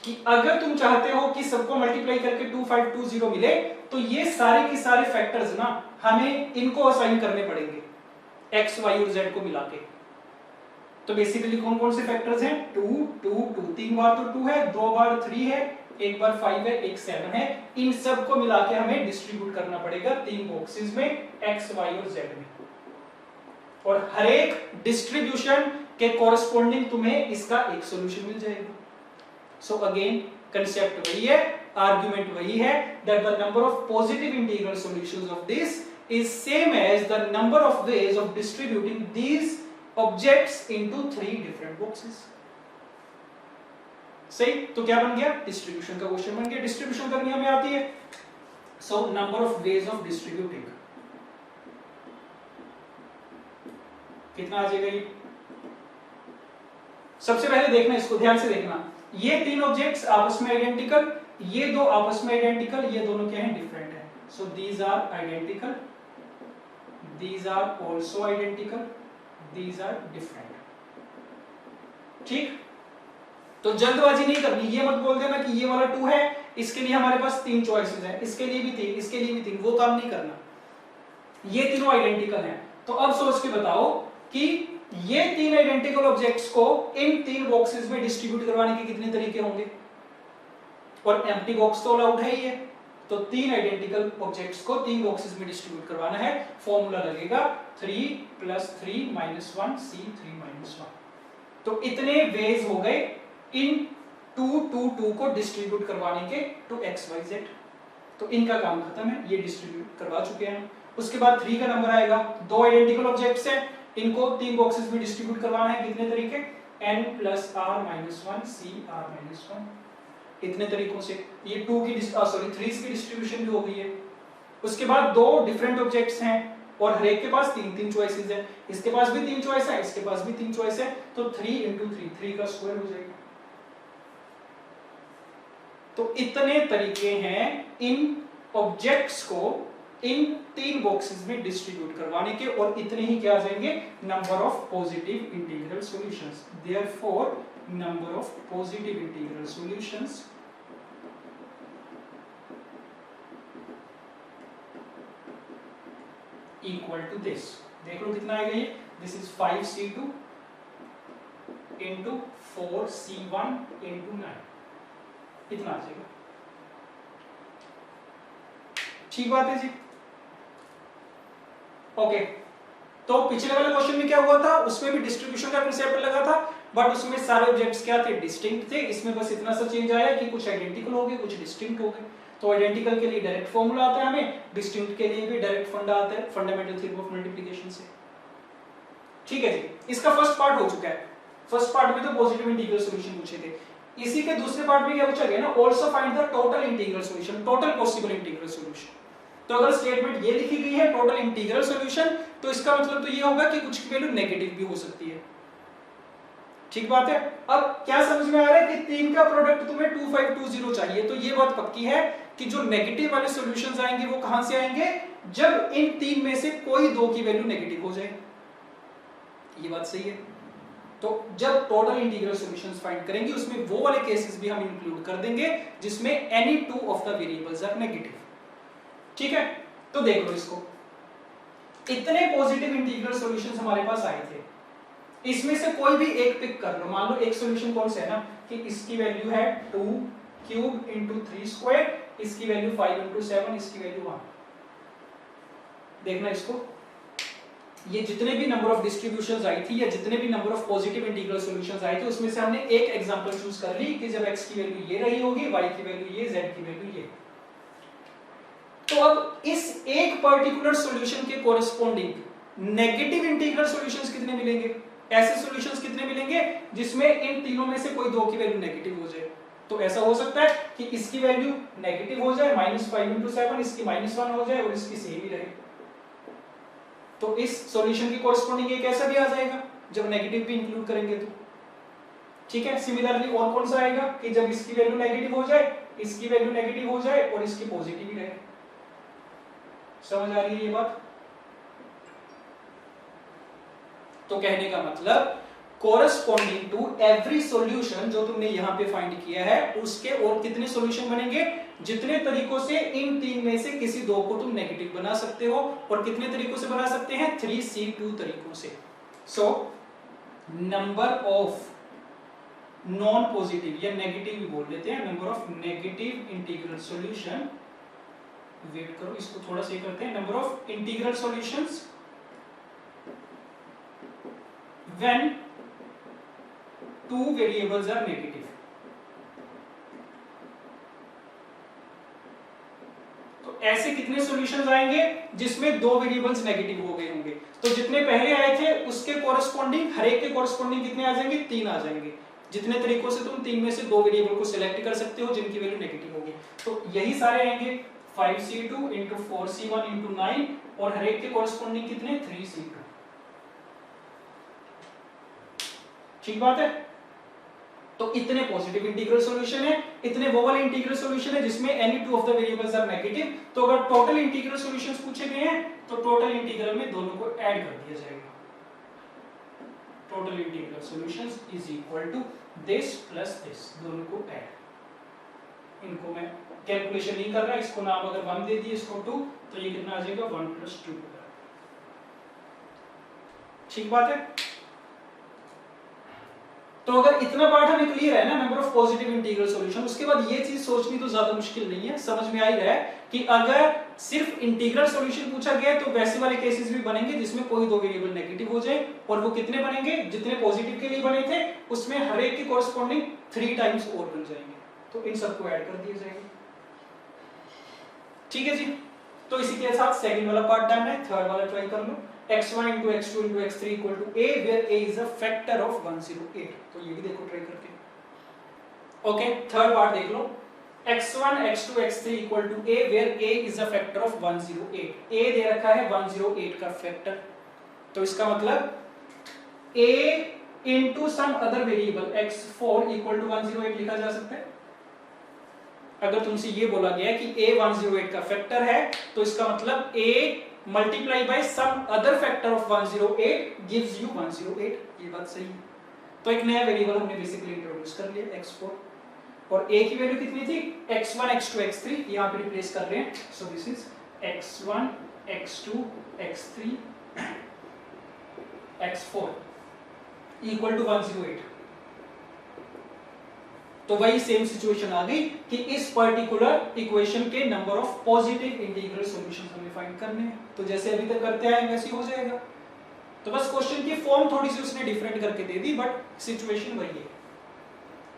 कि अगर तुम चाहते हो कि सबको मल्टीप्लाई करके 2 5 2 0 मिले, तो ये सारे के सारे फैक्टर्स ना हमें इनको असाइन करने पड़ेंगे x y और z को मिला के। तो बेसिकली कौन कौन से फैक्टर्स हैं, 2 2 2, 3 बार तो 2 है, 2 बार 3 है, 1 बार 5 है, 1 7 है। इन सब को मिला के हमें डिस्ट्रीब्यूट करना पड़ेगा 3 बॉक्सेस में, x y और z में। और हर एक डिस्ट्रीब्यूशन के कॉरेस्पॉन्डिंग तुम्हें इसका एक सॉल्यूशन मिल जाएगा। सो अगेन कंसेप्ट वही है, आर्गुमेंट वही है, that the number of positive integral solutions of this is same as the number of ways of distributing these objects into 3 different boxes। सही, तो क्या बन गया, डिस्ट्रीब्यूशन का क्वेश्चन बन गया। डिस्ट्रीब्यूशन करनी हमें आती है। So number of ways of distributing कितना आ जाएगा, ये सबसे पहले देखना, इसको ध्यान से देखना। ये 3 ऑब्जेक्ट्स आपस में आइडेंटिकल, ये 2 आपस में आइडेंटिकल, ये दोनों क्या है, डिफरेंट है। So these are identical, these are also identical, these are different। ठीक, तो जल्दबाजी नहीं करनी, ये मत बोल देना कि ये वाला 2 है, इसके लिए हमारे पास 3 चॉइसेस हैं, इसके लिए भी 3, इसके लिए भी 3, वो काम नहीं करना। ये तीनों आइडेंटिकल हैं, तो अब सोच के बताओ कि ये तीन आइडेंटिकल ऑब्जेक्ट्स को इन तीन बॉक्सेस में डिस्ट्रीब्यूट करवाने के कितने तरीके होंगे, और एम्प्टी बॉक्स तो अलाउड है ही है, तो तीन आइडेंटिकल ऑब्जेक्ट्स को तीन बॉक्सेस में डिस्ट्रीब्यूट करवाना है। फॉर्मूला लगेगा 3 + 3 - 1 C3 - 1। तो इतने वेज हो गए इन 2 2 2 को डिस्ट्रीब्यूट करवाने के टू x y z। तो इनका काम खत्म है, ये डिस्ट्रीब्यूट करवा चुके हैं। उसके बाद 3 का नंबर आएगा, दो आइडेंटिकल ऑब्जेक्ट्स हैं, इनको तीन बॉक्सेस में डिस्ट्रीब्यूट करवाना है। कितने तरीके, n + r - 1 C r - 1। इतने तरीकों से ये 3 की डिस्ट्रीब्यूशन भी हो गई है। उसके बाद दो डिफरेंट ऑब्जेक्ट्स हैं और हर एक के पास तीन तीन चॉइसेस हैं, इसके पास भी तीन चॉइस है, इसके पास भी तीन चॉइस है, तो 3 × 3 3 का स्क्वायर हो जाएगा। तो इतने तरीके हैं इन ऑब्जेक्ट्स को इन तीन बॉक्सेस में डिस्ट्रीब्यूट करवाने के, और इतने ही क्या आ जाएंगे, number of positive integral solutions. Therefore number of positive integral solutions equal to this. देख लो कितना आएगा ये, दिस इज 5c2 × 4c1 × 9, इतना आ जाएगा। ठीक बात है जी। ओके, तो पिछले वाले क्वेश्चन में क्या हुआ था, उसमें भी डिस्ट्रीब्यूशन का कंसेप्ट लगा था, बट उसमें सारे ऑब्जेक्ट्स क्या थे, डिस्टिंक्ट थे। इसमें बस इतना सा चेंज आया कि कुछ आइडेंटिकल हो गए, कुछ डिस्टिंक्ट हो गए। तो आइडेंटिकल के लिए डायरेक्ट फॉर्मूला आता है हमें, डिस्टिंक्ट के लिए भी डायरेक्ट फंडा आता है, फंडामेंटल थ्योरम ऑफ मल्टीप्लिकेशन से। ठीक है जी, इसका फर्स्ट पार्ट हो चुका है। फर्स्ट पार्ट में तो पॉजिटिव इंटीग्रल सॉल्यूशन पूछे थे, इसी के दूसरे पार्ट में क्या पूछा गया ना, also find the total integral solution, total possible integral solution. तो अगर स्टेटमेंट ये लिखी गई है टोटल इंटीग्रल सॉल्यूशन, तो इसका मतलब तो ये होगा कि कुछ की वैल्यू नेगेटिव भी हो सकती है। ठीक बात है। अब क्या समझ में आ रहा है कि तीन का प्रोडक्ट तुम्हें 2520 चाहिए, तो ये बात पक्की है कि जो नेगेटिव वाले सॉल्यूशंस आएंगे वो कहां से आएंगे, जब इन तीन में से कोई दो की वैल्यू नेगेटिव हो जाए। ये बात सही है। तो जब टोटल इंटीग्रल सॉल्यूशंस फाइंड करेंगे उसमें वो वाले केसेस भी हम इंक्लूड कर देंगे जिसमें any two of the variables are negative. ठीक है, तो देख लो इसको, इतने पॉजिटिव इंटीग्रल सॉल्यूशंस हमारे पास आए थे, इसमें से कोई भी एक पिक कर लो। मान लो एक सॉल्यूशन कौन सा है ना, कि इसकी वैल्यू है 2³ × 3², इसकी वैल्यू 5 × 7, इसकी वैल्यू 1। देखना इसको, ये जितने भी नंबर ऑफ डिस्ट्रीब्यूशंस आई थी या जितने भी number of positive integral solutions आए थे, उसमें से हमने एक एग्जांपल चूज कर ली कि जब x की वैल्यू ये रही होगी, y की वैल्यू ये, z की वैल्यू ये। तो अब इस एक पर्टिकुलर सॉल्यूशन के कोरिस्पोंडिंग नेगेटिव इंटीग्रल सॉल्यूशंस कितने मिलेंगे, ऐसे सॉल्यूशंस कितने मिलेंगे जिसमें इन तीनों में से कोई दो की वैल्यू नेगेटिव हो जाए। तो ऐसा हो सकता है कि इसकी वैल्यू नेगेटिव हो जाए, -5 × 7, इसकी -1 हो जाए और इसकी सेम ही रहे। तो इस सॉल्यूशन की कोरिस्पोंडिंग एक ऐसा भी आ जाएगा जब नेगेटिव भी इंक्लूड करेंगे तो। ठीक है, सिमिलरली और कौन सा आएगा कि जब इसकी वैल्यू नेगेटिव हो जाए, इसकी वैल्यू नेगेटिव हो जाए और इसकी पॉजिटिव ही रहे। समझ आ रही है ये बात? तो कहने का मतलब कोरस्पॉन्डिंग टू एवरी सॉल्यूशन जो तुमने यहां पे फाइंड किया है, उसके और कितने सॉल्यूशन बनेंगे, जितने तरीकों से इन तीन में से किसी दो को तुम नेगेटिव बना सकते हो। और कितने तरीकों से बना सकते हैं, 3C2 तरीकों से। So number of non positive या नेगेटिव भी बोल देते हैं, number of negative integral solution, wait करो इसको थोड़ा सही करते हैं, number of integral solutions when two variables are negative। तो ऐसे कितने सॉल्यूशंस आएंगे जिसमें दो वेरिएबल्स नेगेटिव हो गए होंगे। तो जितने पहले आए थे उसके कोरिस्पोंडिंग, हर एक के कोरिस्पोंडिंग कितने आ जाएंगे, 3 आ जाएंगे। जितने तरीकों से तुम तीन में से दो वेरिएबल को सिलेक्ट कर सकते हो जिनकी वैल्यू नेगेटिव होगी, तो यही सारे आएंगे 5C2 × 4C1 × 9, और हर एक के कोरिस्पोंडिंग कितने, 3C2। ठीक बात है। तो इतने पॉजिटिव इंटीग्रल सॉल्यूशन है, इतने वो वाले इंटीग्रल सॉल्यूशन है जिसमें any two of the variables are negative. तो अगर टोटल इंटीग्रल सॉल्यूशंस पूछे गए हैं तो टोटल इंटीग्रल में दोनों को ऐड कर दिया जाएगा। Total integral solutions is equal to this plus this, दोनों को ऐड। इनको मैं कैलकुलेशन नहीं कर रहा, इसको नाम अगर 1 दे दिए, इसको 2, तो ये कितना आ जाएगा 1 + 2। ठीक बात है। तो अगर इतना पार्ट हमें क्लियर है ना number of positive integral solution, उसके बाद ये चीज सोचनी तो ज्यादा मुश्किल नहीं है, समझ में आ ही रहा है कि अगर सिर्फ इंटीग्रल सॉल्यूशन पूछा गया तो वैसे वाले केसेस भी बनेंगे जिसमें कोई दो वेरिएबल नेगेटिव हो जाए, और वो कितने बनेंगे, जितने पॉजिटिव के लिए बने थे उसमें हर एक के कॉरस्पॉन्डिंग 3 टाइम्स और बन जाएंगे, तो इन सबको ऐड कर दिए जाएंगे। ठीक है जी, तो इसी के साथ सेकंड वाला पार्ट डन है, थर्ड वाला ट्राई कर लो। x1 into x2 into x3 equal to a where a is a factor of 108, तो ये भी देखो ट्राई करके। ओके, थर्ड पार्ट देख लो, x1 x2 x3 equal to a where a is a factor of 108, a दे रखा है 108 का फैक्टर, तो इसका मतलब a into some other variable x4 equal to 108 लिखा जा सकता है। अगर तुमसे ये बोला गया है कि a 108 का फैक्टर है तो इसका मतलब a multiply by some other factor of 108 gives you 108, ये बात सही है। तो एक नया वेरिएबल हमने बेसिकली इंट्रोड्यूस कर लिया x4, और a की वैल्यू कितनी थी, x1 x2 x3, यहां पे रिप्लेस कर रहे हैं, so this is x1 x2 x3 x4 equal to 108। तो वही सेम सिचुएशन आ गई कि इस पर्टिकुलर इक्वेशन के number of positive integral solutions हमें फाइंड करने हैं, तो जैसे अभी तक करते आए वैसे हो जाएगा। तो बस क्वेश्चन की फॉर्म थोड़ी सी उसने डिफरेंट करके दे दी, बट सिचुएशन वही है।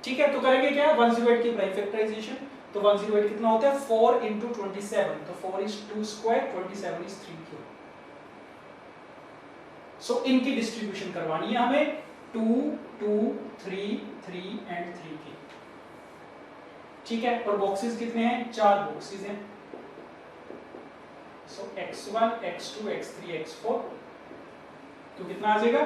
ठीक है, तो करेंगे क्या, 108 की प्राइम फैक्टराइजेशन, तो 108 कितना होता है 4 into 27, तो 4 is 2 square, 27 is 3 cube। सो इनकी डिस्ट्रीब्यूशन करवानी है हमें 2 2 3 3 एंड 3 की। ठीक है, और बॉक्सेस कितने हैं, 4 बॉक्सेस हैं, सो x1 x2 x3 x4, तो कितना आ जाएगा,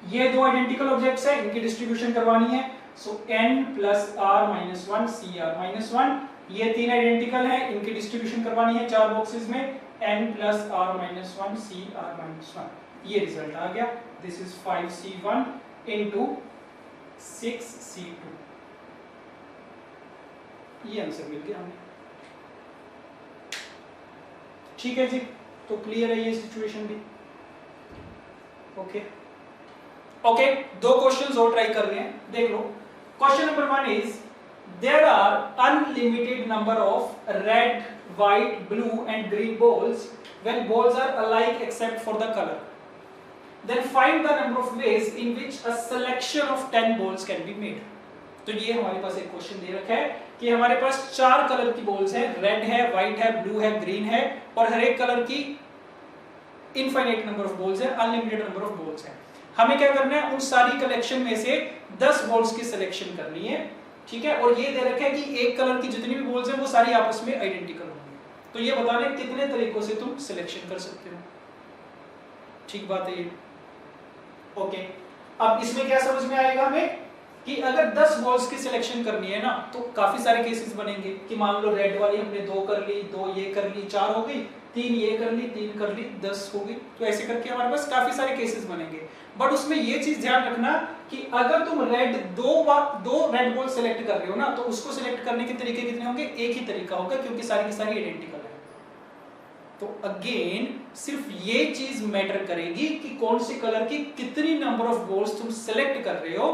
ये दो आइडेंटिकल ऑब्जेक्ट्स हैं, इनकी डिस्ट्रीब्यूशन करवानी है, सो n प्लस r माइनस 1 सी r माइनस 1, ये तीन आइडेंटिकल हैं, इनकी डिस्ट्रीब्यूशन करवानी है 4 बॉक्सेस में, n प्लस r माइनस 1 सी r माइनस 1, ये रिजल्ट आ गया, this is 5c1 into 6c2, ये आंसर मिल गया हमें। ठीक है जी, तो क्लियर है ये सिचुएशन भी। ओके ओके, दो क्वेश्चंस और ट्राई कर रहे हैं, देख लो। Question number 1 is there are unlimited number of red white blue and green balls when balls are alike except for the colour, then find the number of ways in which a selection of 10 balls can be made. तो ये हमारे पास एक क्वेश्चन दे रखा है कि हमारे पास 4 कलर की बॉल्स हैं, रेड है, व्हाइट है, ब्लू है, ग्रीन है, और हर एक कलर की इनफाइनाइट नंबर ऑफ बॉल्स है, अनलिमिटेड नंबर ऑफ बॉल्स है। हमें क्या करना है, उन सारी कलेक्शन में से 10 बॉल्स की सिलेक्शन करनी है। ठीक है, और ये दे रखा है कि एक कलर की जितनी भी बॉल्स हैं वो सारी आपस में आइडेंटिकल होंगी, तो ये बताने कितने तरीकों से तुम सिलेक्शन कर सकते हो। ठीक बात है ये। ओके, अब इसमें क्या समझ में आएगा हमें कि अगर 10 बॉल्स की सिलेक्शन करनी है ना तो काफी सारे केसेस बनेंगे कि मान लो रेड वाली हमने 2 कर ली, 2 ये कर ली, 4 हो गई, 3 ये कर ली, 3 कर ली, 10 हो गई, तो ऐसे करके हमारे पास काफी सारे केसेस बनेंगे। बट उसमें ये चीज ध्यान रखना कि अगर तुम रेड दो रेड बॉल सिलेक्ट कर रहे हो ना तो उसको सिलेक्ट करने के तरीके कितने होंगे, एक ही तरीका होगा, क्योंकि सारी की सारी आइडेंटिकल है। तो अगेन सिर्फ ये चीज मैटर करेगी कि कौन से कलर की कितनी नंबर ऑफ बॉल्स तुम सिलेक्ट कर रहे हो,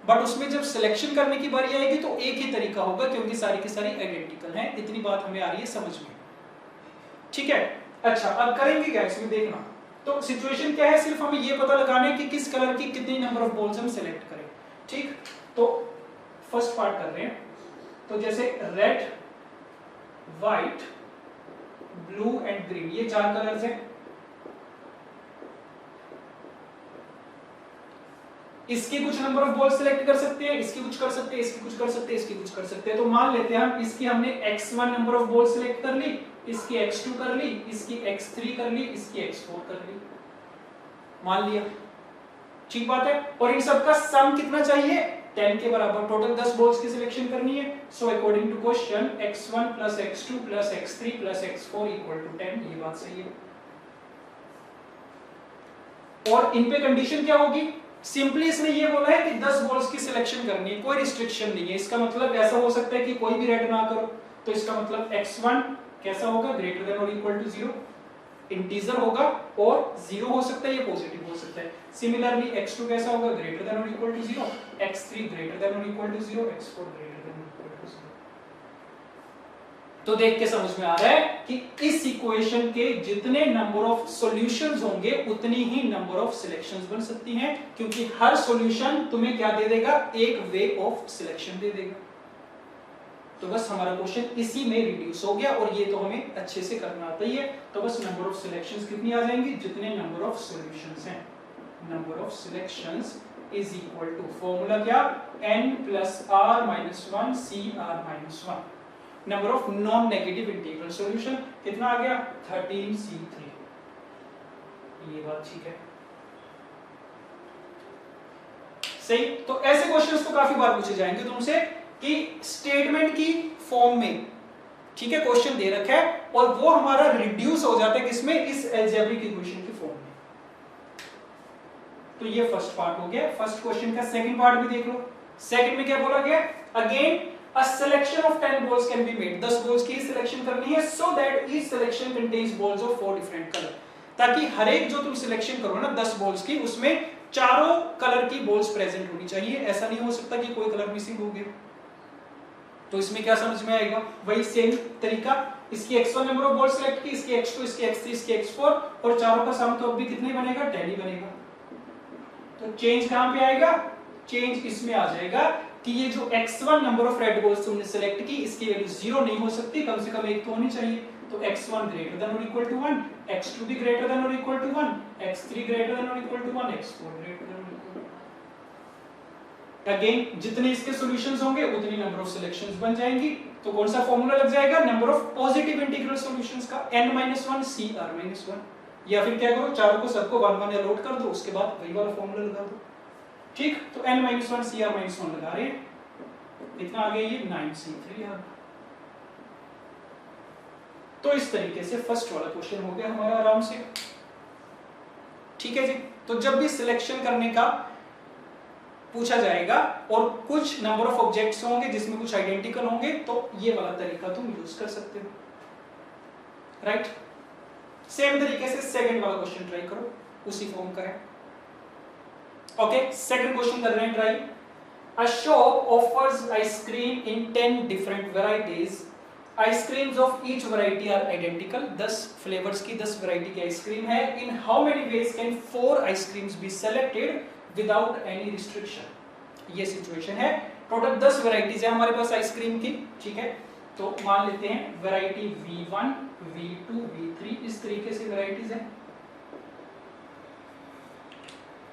बट उसमें जब सिलेक्शन करने की बारी आएगी तो एक ही तरीका होगा, क्योंकि सारी की सारी आइडेंटिकल हैं। इतनी बात हमें आ रही है समझ में। ठीक है, अच्छा अब करेंगे क्या इसमें देखना। तो सिचुएशन क्या है, सिर्फ हमें ये पता लगाना है कि किस कलर की कितनी नंबर ऑफ बॉल्स हम सिलेक्ट करें। ठीक, तो फर्स्ट पार्ट कर रहे हैं, तो जैसे red white blue and green, ये 4 कलर्स हैं। इसके कुछ नंबर ऑफ बॉल्स सिलेक्ट कर सकते हैं, इसकी कुछ कर सकते हैं, इसकी कुछ कर सकते हैं, इसकी कुछ कर सकते हैं। तो मान लेते हैं हम इसकी हमने x1 number of balls select कर ली, इसकी x2 कर ली, इसकी x3 कर ली, इसकी x4 कर ली, मान लिया। ठीक बात है, और इन सब का सम कितना चाहिए, 10 के बराबर। टोटल 10 बॉल्स की सिलेक्शन करनी है। So according to question x1 plus x2 plus x3 plus x4 equal to 10, ये बात सही है। और इन पे कंडीशन क्या होगी, सिंपली इसने ये बोला है कि 10 बॉल्स की सिलेक्शन करनी है, कोई रिस्ट्रिक्शन नहीं है। इसका मतलब ऐसा हो सकता है कि कोई भी रेड ना करो, तो इसका मतलब x1 कैसा होगा, ग्रेटर देन और इक्वल टू 0, इंटीजर होगा और 0 हो सकता है, ये पॉजिटिव हो सकता है। सिमिलरली x2 कैसा होगा, ग्रेटर देन और equal to 0, x3 greater than और equal to 0, x4 greater than और इक्वल टू 0। तो देख के समझ में आ रहा है कि इस इक्वेशन के जितने नंबर ऑफ सॉल्यूशंस होंगे उतनी ही नंबर ऑफ सिलेक्शंस बन सकती हैं, क्योंकि हर सॉल्यूशन तुम्हें क्या दे देगा, एक वे ऑफ सिलेक्शन दे देगा। तो बस हमारा क्वेश्चन इसी में रिड्यूस हो गया, और ये तो हमें अच्छे से करना आता ही है। तो बस नंबर ऑफ सिलेक्शंस कितनी आ जाएंगी, जितने नंबर ऑफ सॉल्यूशंस हैं। Number of selections is equal to formula क्या, n plus r minus 1 cr-1। Number of non negative integral solution कितना आ गया, 13c3। ये बात ठीक है, सही। तो ऐसे क्वेश्चंस तो काफी बार पूछे जाएंगे तुमसे कि स्टेटमेंट की फॉर्म में, ठीक है, क्वेश्चन दे रखा है और वो हमारा रिड्यूस हो जाता है किसमें, इस अलजेब्रिक इक्वेशन की फॉर्म में। तो ये फर्स्ट पार्ट हो गया फर्स्ट क्वेश्चन का। सेकंड पार्ट भी देख लो। सेकंड में क्या बोला गया, again a selection of 10 balls can be made। 10 balls की सिलेक्शन करनी है, so that each selection contains balls of 4 different color। ताकि हर एक जो तुम सिलेक्शन करो ना 10 balls की, उसमें चारों कलर की balls प्रेजेंट होनी चाहिए। ऐसा नहीं हो सकता कि कोई कलर मिसिंग हो गया। तो इसमें क्या समझ में आएगा, वही सेम तरीका, इसकी x1 number of balls select की, इसकी x2, इसकी x3, इसकी x4, और चारों का सम तो अब भी कितने बनेगा, 10 ही बनेगा। तो चेंज कहां पे आएगा, चेंज इसमें आ जाएगा कि ये जो x1 number of red balls तुमने सिलेक्ट की, इसकी वैल्यू 0 नहीं हो सकती, कम से कम एक तो होनी चाहिए। तो x1 ग्रेटर देन और इक्वल टू 1, x2 भी ग्रेटर देन और equal to 1, x3 greater than और equal to 1, x4 greater than और इक्वल टू 1। अगेन जितने इसके सॉल्यूशंस होंगे उतनी नंबर ऑफ सिलेक्शंस बन जाएंगी। तो कौन सा फार्मूला लग जाएगा, number of positive integral solutions का, n-1 cr-1। या फिर क्या करो, चारों को सबको 1 1 अलॉट कर दो, उसके बाद वही वाला फार्मूला लगा दो। ठीक, तो n-1 cr-1 लगा रहे हैं, कितना आ गया ये 9c3। तो इस तरीके से फर्स्ट वाला क्वेश्चन हो गया हमारा आराम से। ठीक है जी। तो जब भी सिलेक्शन करने का पूछा जाएगा और कुछ नंबर ऑफ ऑब्जेक्ट्स होंगे जिसमें कुछ आइडेंटिकल होंगे, तो ये वाला तरीका तुम यूज कर सकते हो, राइट। सेम तरीके से सेकंड वाला क्वेश्चन ट्राई करो, उसी फॉर्म का है। ओके, सेकंड क्वेश्चन कर रहे हैं try. A shop offers ice cream in 10 different varieties. Ice creams of each variety are identical. 10 flavors की 10 variety की ice cream है। In how many ways can 4 ice creams be selected without any restriction? ये सिचुएशन है। टोटल 10 varieties है हमारे पास ice cream की, ठीक है। तो मान लेते हैं variety V1, V2, V3, इस तरीके से varieties है।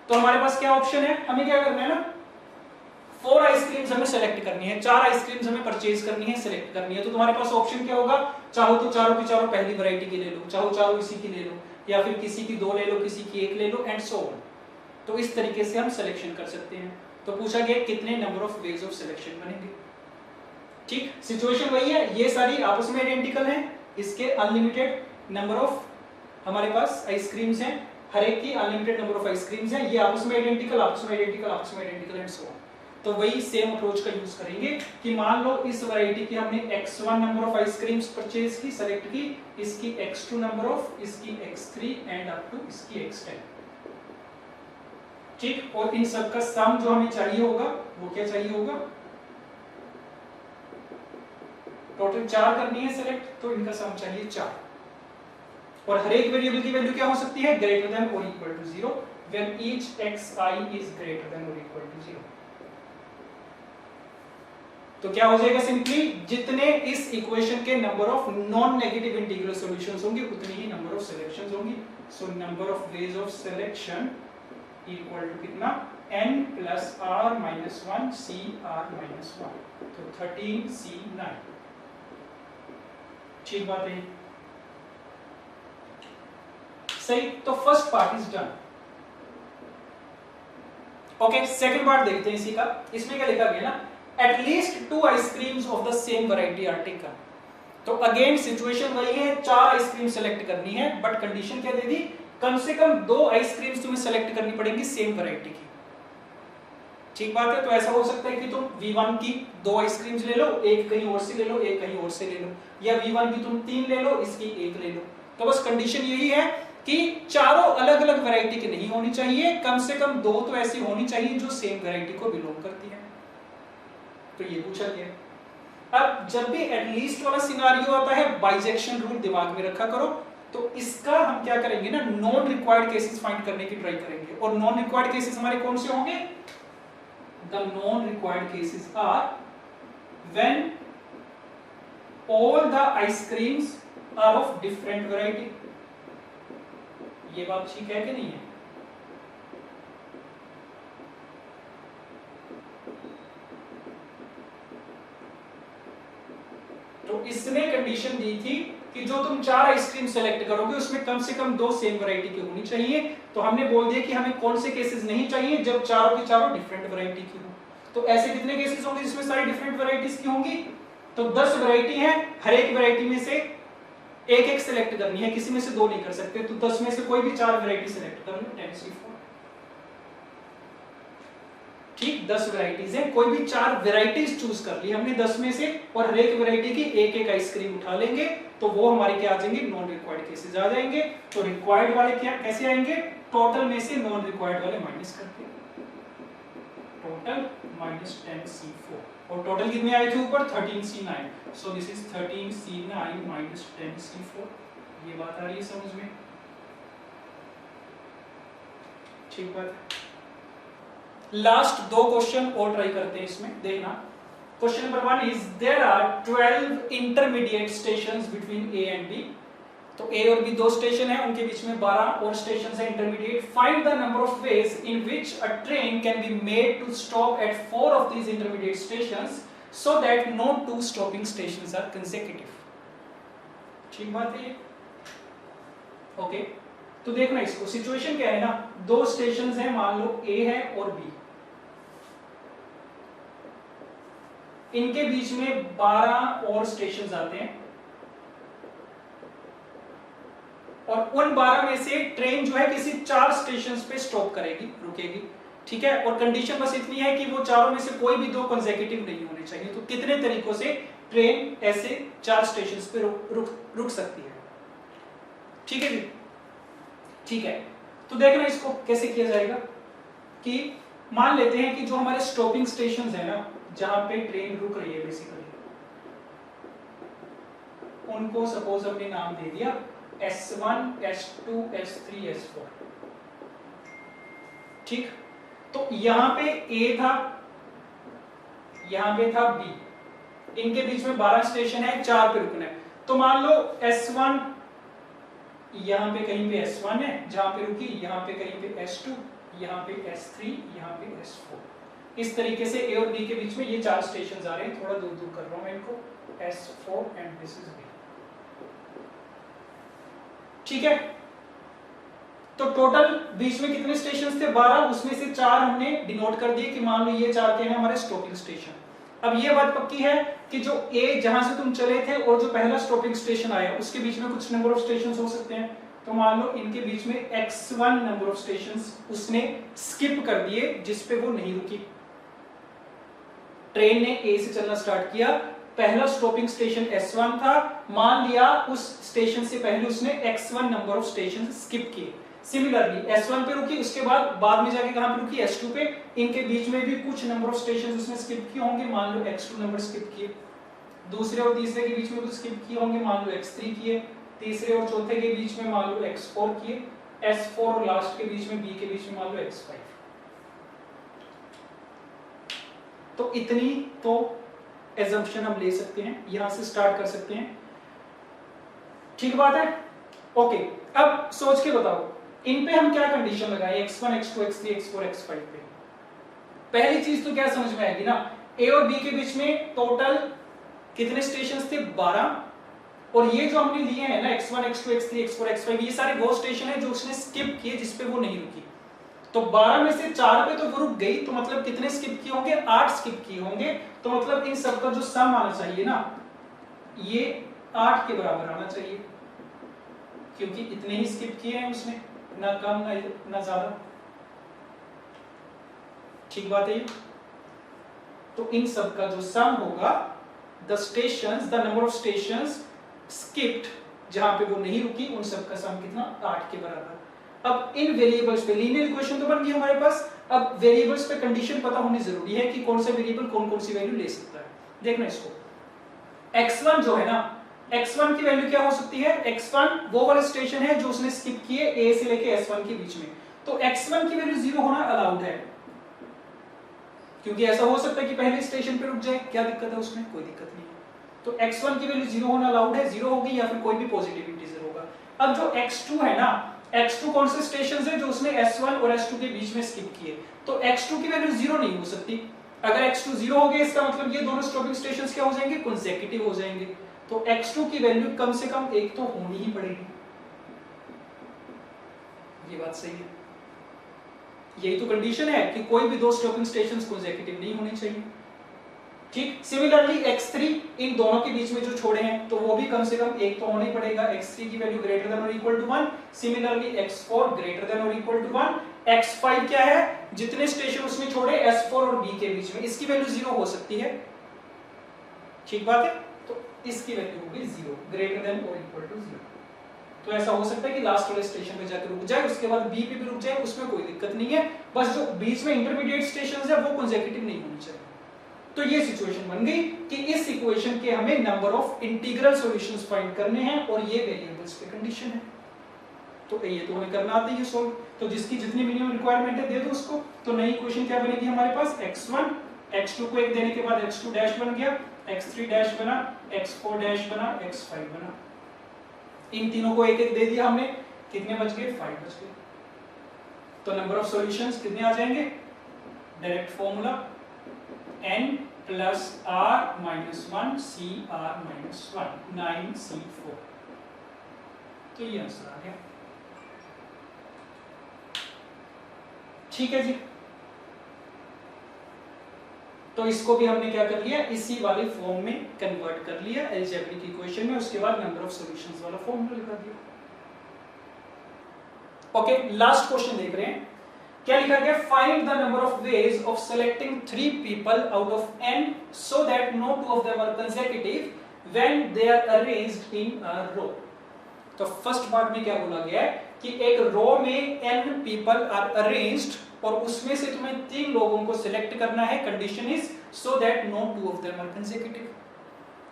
तो हमारे पास क्या ऑप्शन है, हमें क्या करना है ना, 4 आइसक्रीम्स हमें सेलेक्ट करनी है, 4 आइसक्रीम्स हमें परचेज करनी है, सेलेक्ट करनी है। तो तुम्हारे पास ऑप्शन क्या होगा, चाहो तो चारों की चारों पहली वैरायटी की ले लो, चाहो चारों इसी की ले लो, या फिर किसी की 2 ले लो, किसी की 1 ले लो, एंड सो ऑन। तो इस तरीके से हम सिलेक्शन कर सकते हैं। तो पूछा गया कितने number of ways of selection बनेंगे। ठीक, सिचुएशन वही है, ये सारी आपस में आइडेंटिकल हैं, इसके अनलिमिटेड नंबर ऑफ हमारे पास आइसक्रीम्स हैं, हर एक की अनलिमिटेड नंबर ऑफ आइसक्रीम्स हैं, ये आपस में आइडेंटिकल, आपस में आइडेंटिकल, आपस में आइडेंटिकल, एंड सो ऑन। तो वही सेम अप्रोच का यूज करेंगे कि मान लो इस वैरायटी की हमने x1 number of ice creams purchase की, सेलेक्ट की, इसकी x2 नंबर ऑफ, इसकी x3 एंड अप टू इसकी x10। ठीक, और इन सब का सम जो हमें चाहिए होगा वो क्या चाहिए होगा, टोटल 4 करनी है सेलेक्ट, तो इनका सम चाहिए 4। और हर एक वेरिएबल की वैल्यू क्या हो सकती है, ग्रेटर देन और equal to 0 when each xi is greater than और इक्वल टू 0। तो क्या हो जाएगा, सिंपली जितने इस इक्वेशन के number of non negative integral solutions होंगे उतनी ही नंबर ऑफ सिलेक्शंस होंगी। So number of ways of selection equal to कितना, n plus r minus 1 cr minus 1, तो 13c9। ठीक बात है, सही। तो first part is done. Okay, second part देखते हैं इसी का। इसमें क्या लिखा गया ना, at least 2 ice creams of the same variety are taken। तो अगेन सिचुएशन वही है, 4 आइसक्रीम सेलेक्ट करनी है, बट कंडीशन क्या दे दी, कम से कम 2 आइसक्रीम्स तुम्हें सेलेक्ट करनी पड़ेंगी सेम वैरायटी की। ठीक बात है। तो ऐसा हो सकता है कि तुम V1 की 2 आइसक्रीम्स ले लो, एक कहीं और से ले लो, एक कहीं और से ले लो, या V1 की तुम 3 ले लो, इसकी 1 ले लो। तो बस कंडीशन यही है कि चारों अलग अलग वैरायटी की नहीं होनी चाहिए, कम से कम 2 तो ऐसी होनी चाहिए जो सेम वैरायटी को बिलोंग करती है। तो ये पूछा गया। अब जब भी एटलीस्ट वाला सिनारियो आता है, बाइजेक्शन रूल दिमाग में रखा करो। तो इसका हम क्या करेंगे ना, नॉन रिक्वायर्ड केसेस फाइंड करने की ट्राई करेंगे। और नॉन रिक्वायर्ड केसेस हमारे कौन से होंगे? The non required cases are when all the ice creams are of different variety. ये बात ठीक है कि नहीं है? तो इसने कंडीशन दी थी कि जो तुम 4 आइसक्रीम सेलेक्ट करोगे उसमें कम से कम 2 सेम वैरायटी की होनी चाहिए। तो हमने बोल दिया कि हमें कौन से केसेस नहीं चाहिए, जब चारों की चारों डिफरेंट वैरायटी की हो। तो ऐसे कितने केसेस होंगे जिसमें सारी डिफरेंट वैरायटीज की होंगी? तो 10 वैरायटी है, हर एक वैरायटी में से एक एक सिलेक्ट करनी है, किसी में से 2 नहीं कर सकते। तो 10 में से कोई भी 4 वैरायटी सिलेक्ट कर लो, 10C4। ठीक, 10 वैरायटीज हैं, कोई भी 4 वैरायटीज चूज कर ली हमने 10 में से, और हर एक वैरायटी की एक एक आइसक्रीम उठा लेंगे। तो वो हमारे क्या आ जाएंगे? नॉन रिक्वायर्ड केसेस आ जाएंगे। तो रिक्वायर्ड वाले क्या कैसे आएंगे? टोटल में से नॉन रिक्वायर्ड वाले माइनस करके, टोटल माइनस 10C4। और टोटल कितने आए थे ऊपर? 13C9। So this is 13C9 minus 10C4। ये बात आ रही है समझ में? ठीक बात है। लास्ट 2 क्वेश्चन और ट्राई करते हैं इसमें, देखना। Question number 1 is there are 12 intermediate stations between A and B. तो ए और बी 2 स्टेशन है, उनके बीच में 12 और स्टेशन है intermediate. Find the number of ways in which a train can be made to stop at 4 of these intermediate stations so that no 2 stopping stations are consecutive. ठीक बात है ये? ओके, तो देखना इसको, सिचुएशन क्या है ना, 2 स्टेशंस हैं, मान लो ए है और बी, इनके बीच में 12 और स्टेशंस आते हैं, और उन 12 में से ट्रेन जो है किसी 4 स्टेशंस पे स्टॉप करेगी, रुकेगी। ठीक है, और कंडीशन बस इतनी है कि वो चारों में से कोई भी 2 कंसेक्यूटिव नहीं होने चाहिए। तो कितने तरीकों से ट्रेन ऐसे 4 स्टेशंस पे रुक सकती है? ठीक है जी, ठीक है। तो देखना इसको कैसे किया जाएगा कि मान लेते हैं कि जो हमारे स्टॉपिंग स्टेशंस है ना, जहां पे ट्रेन रुक रही है बेसिकली, उनको सपोज हमने नाम दे दिया S1, S2, S3, S4। ठीक, तो यहां पे A था, यहां पे था B, इनके बीच में 12 स्टेशन है, 4 पे रुकना है। तो मान लो S1 यहां पे कहीं पे S1 है जहां पे रुकी, यहां पे कहीं पे S2, यहां पे S3, यहां पे S4। इस तरीके से A और B के बीच में ये 4 स्टेशन आ रहे हैं, थोड़ा दूर दूर कर रहा हूं मैं इनको, S4 and this is B। ठीक है, तो टोटल बीच में कितने स्टेशन थे? 12, उसमें से 4 हमने डिनोट कर दिए कि मान लो ये 4 के हैं हमारे स्टॉपिंग स्टेशन। अब ये बात पक्की है कि जो A जहां से तुम चले थे और जो पहला स्टॉपिंग स्टेशन आया उसके बीच में कुछ नंबर ऑफ स्टेशंस हो सकते हैं। तो मान लो इनके बीच में x1 नंबर ऑफ स्टेशंस उसने स्किप कर दिए जिस पे वो नहीं रुकी। ट्रेन ने A से चलना स्टार्ट किया, पहला स्टॉपिंग स्टेशन S1 था, मान लिया उस स्टेशन से पहले उसने x1 number of station skip किए। सिमिलरली S1 पे रुकी, उसके बाद में जाके कहां पे रुकी? S2 पे। इनके बीच में भी कुछ नंबर ऑफ स्टेशन उसने स्किप किए होंगे, मान लो x2 नंबर स्किप किए। दूसरे और तीसरे के बीच में कुछ स्किप किए होंगे, मान लो x3 किए। तीसरे और चौथे के बीच में मान लो x4 किए। S4 और लास्ट के बीच में B के बीच में मान लो x5। तो इतनी तो एजम्पशन हम ले सकते हैं, यहां से स्टार्ट कर सकते हैं। ठीक बात है? ओके, अब सोच के बताओ इन पे हम क्या कंडीशन लगाए, x1, x2, x3, x4, x5 पे। पहली चीज तो क्या समझ में आएगी ना, A और B के बीच में टोटल कितने स्टेशंस थे? 12। और ये जो हमने लिए हैं ना x1, x2, x3, x4, x5, ये सारे वो स्टेशन है जो उसने स्किप किए, जिसपे वो नहीं रुकी। तो 12 में से 4 पे तो वो रुक गई, तो मतलब कितने स्किप किए होंगे? 8 स्किप किए होंगे। तो मतलब इन सब का जो सम आना चाहिए ना, ये 8 के बराबर आना चाहिए, क्योंकि इतने ही स्किप किए हैं उसने, ना कम ना ज्यादा। ठीक बात है ये? तो इन सब का जो सम होगा, the stations, the number of stations skipped जहां पे वो नहीं रुकी उन सब का सम कितना 8 के बराबर। अब इन वेरिएबल्स पे लीनियर इक्वेशन तो बन गई हमारे पास। अब वेरिएबल्स पे कंडीशन पता होनी जरूरी है कि कौन सा वेरिएबल कौन कौन सी वैल्यू ले सकता है। देखना इसको, x1 जो है ना, x1 की वैल्यू क्या हो सकती है, x1 वो वाला स्टेशन है जो उसने स्किप किए a से लेके s1 के बीच में, तो x1 की वैल्यू 0 होना अलाउड है, क्योंकि ऐसा हो सकता है कि पहले स्टेशन पे रुक जाए, क्या दिक्कत है उसमें, कोई दिक्कत नहीं है। तो x1 की वैल्यू 0 होना अलाउड है, 0 होगी या फिर कोई भी पॉजिटिव इंटीजर होगा। अब जो x2 है ना, x2 कौन से स्टेशंस है जो उसने s1 और s2 के बीच में स्किप किए, तो x2 की वैल्यू 0 नहीं हो सकती। अगर x2 0 हो गया इसका मतलब ये दोनों स्टॉपिंग स्टेशंस क्या हो जाएंगे, कंसेक्यूटिव हो जाएंगे, तो x2 की वैल्यू कम से कम एक तो होनी ही पड़ेगी। ये बात सही है, यही तो कंडीशन है कि कोई भी दो स्टॉपिंग स्टेशंस कंसेक्यूटिव नहीं होने चाहिए। ठीक, सिमिलरली x3 इन दोनों के बीच में जो छोड़े हैं तो वो भी कम से कम एक तो होना ही पड़ेगा, x3 की वैल्यू ग्रेटर देन और equal to 1, similarly x4 greater than और इक्वल टू 1, x5 क्या है, जितने स्टेशन उसने छोड़े s4 और b के बीच में, इसकी वैल्यू 0 हो सकती है, ठीक बात है, तो इसकी वैल्यू होगी 0 ग्रेटर देन और इक्वल टू 0। तो ऐसा हो सकता है कि लास्ट वाले स्टेशन पे जाकर रुक जाए, उसके बाद बी पे भी रुक जाए, उसमें कोई दिक्कत नहीं है, बस जो बीच में इंटरमीडिएट स्टेशंस है वो कंसेक्यूटिव नहीं होनी चाहिए। तो ये सिचुएशन बन गई कि इस इक्वेशन के हमें number of integral solutions find करने हैं और ये वेरिएबल्स पे कंडीशन है, तो ये तो हमें करना आता है ये सॉल्व। तो जिसकी जितनी मिनिमम रिक्वायरमेंट है दे दो उसको। तो नई इक्वेशन क्या बनेगी हमारे पास, x1 x2 को एक देने के बाद x2 डैश बन गया, x3 डैश बना, x4 डैश बना, x5 बना, इन तीनों को एक एक दे दिया हमने, कितने बच गए, 5 बच गए। तो नंबर ऑफ सॉल्यूशंस कितने आ जाएंगे, direct formula n plus r minus 1 cr minus 1 9c4, तो ये आंसर आ गया। ठीक है जी, तो इसको भी हमने क्या कर लिया, इसी वाले फॉर्म में कन्वर्ट कर लिया अलजेब्रिक इक्वेशन में, उसके बाद नंबर ऑफ सॉल्यूशंस वाला फॉर्मूला लिखा दिया। ओके, लास्ट क्वेश्चन देख रहे हैं, क्या लिखा गया, find the number of ways of selecting 3 people out of n so that no 2 of them are consecutive when they are arranged in a row. तो फर्स्ट पार्ट में क्या बोला गया है कि एक रो में n पीपल आर अरेंज्ड और उसमें से तुम्हें 3 लोगों को सिलेक्ट करना है, condition is so that no 2 of them are consecutive.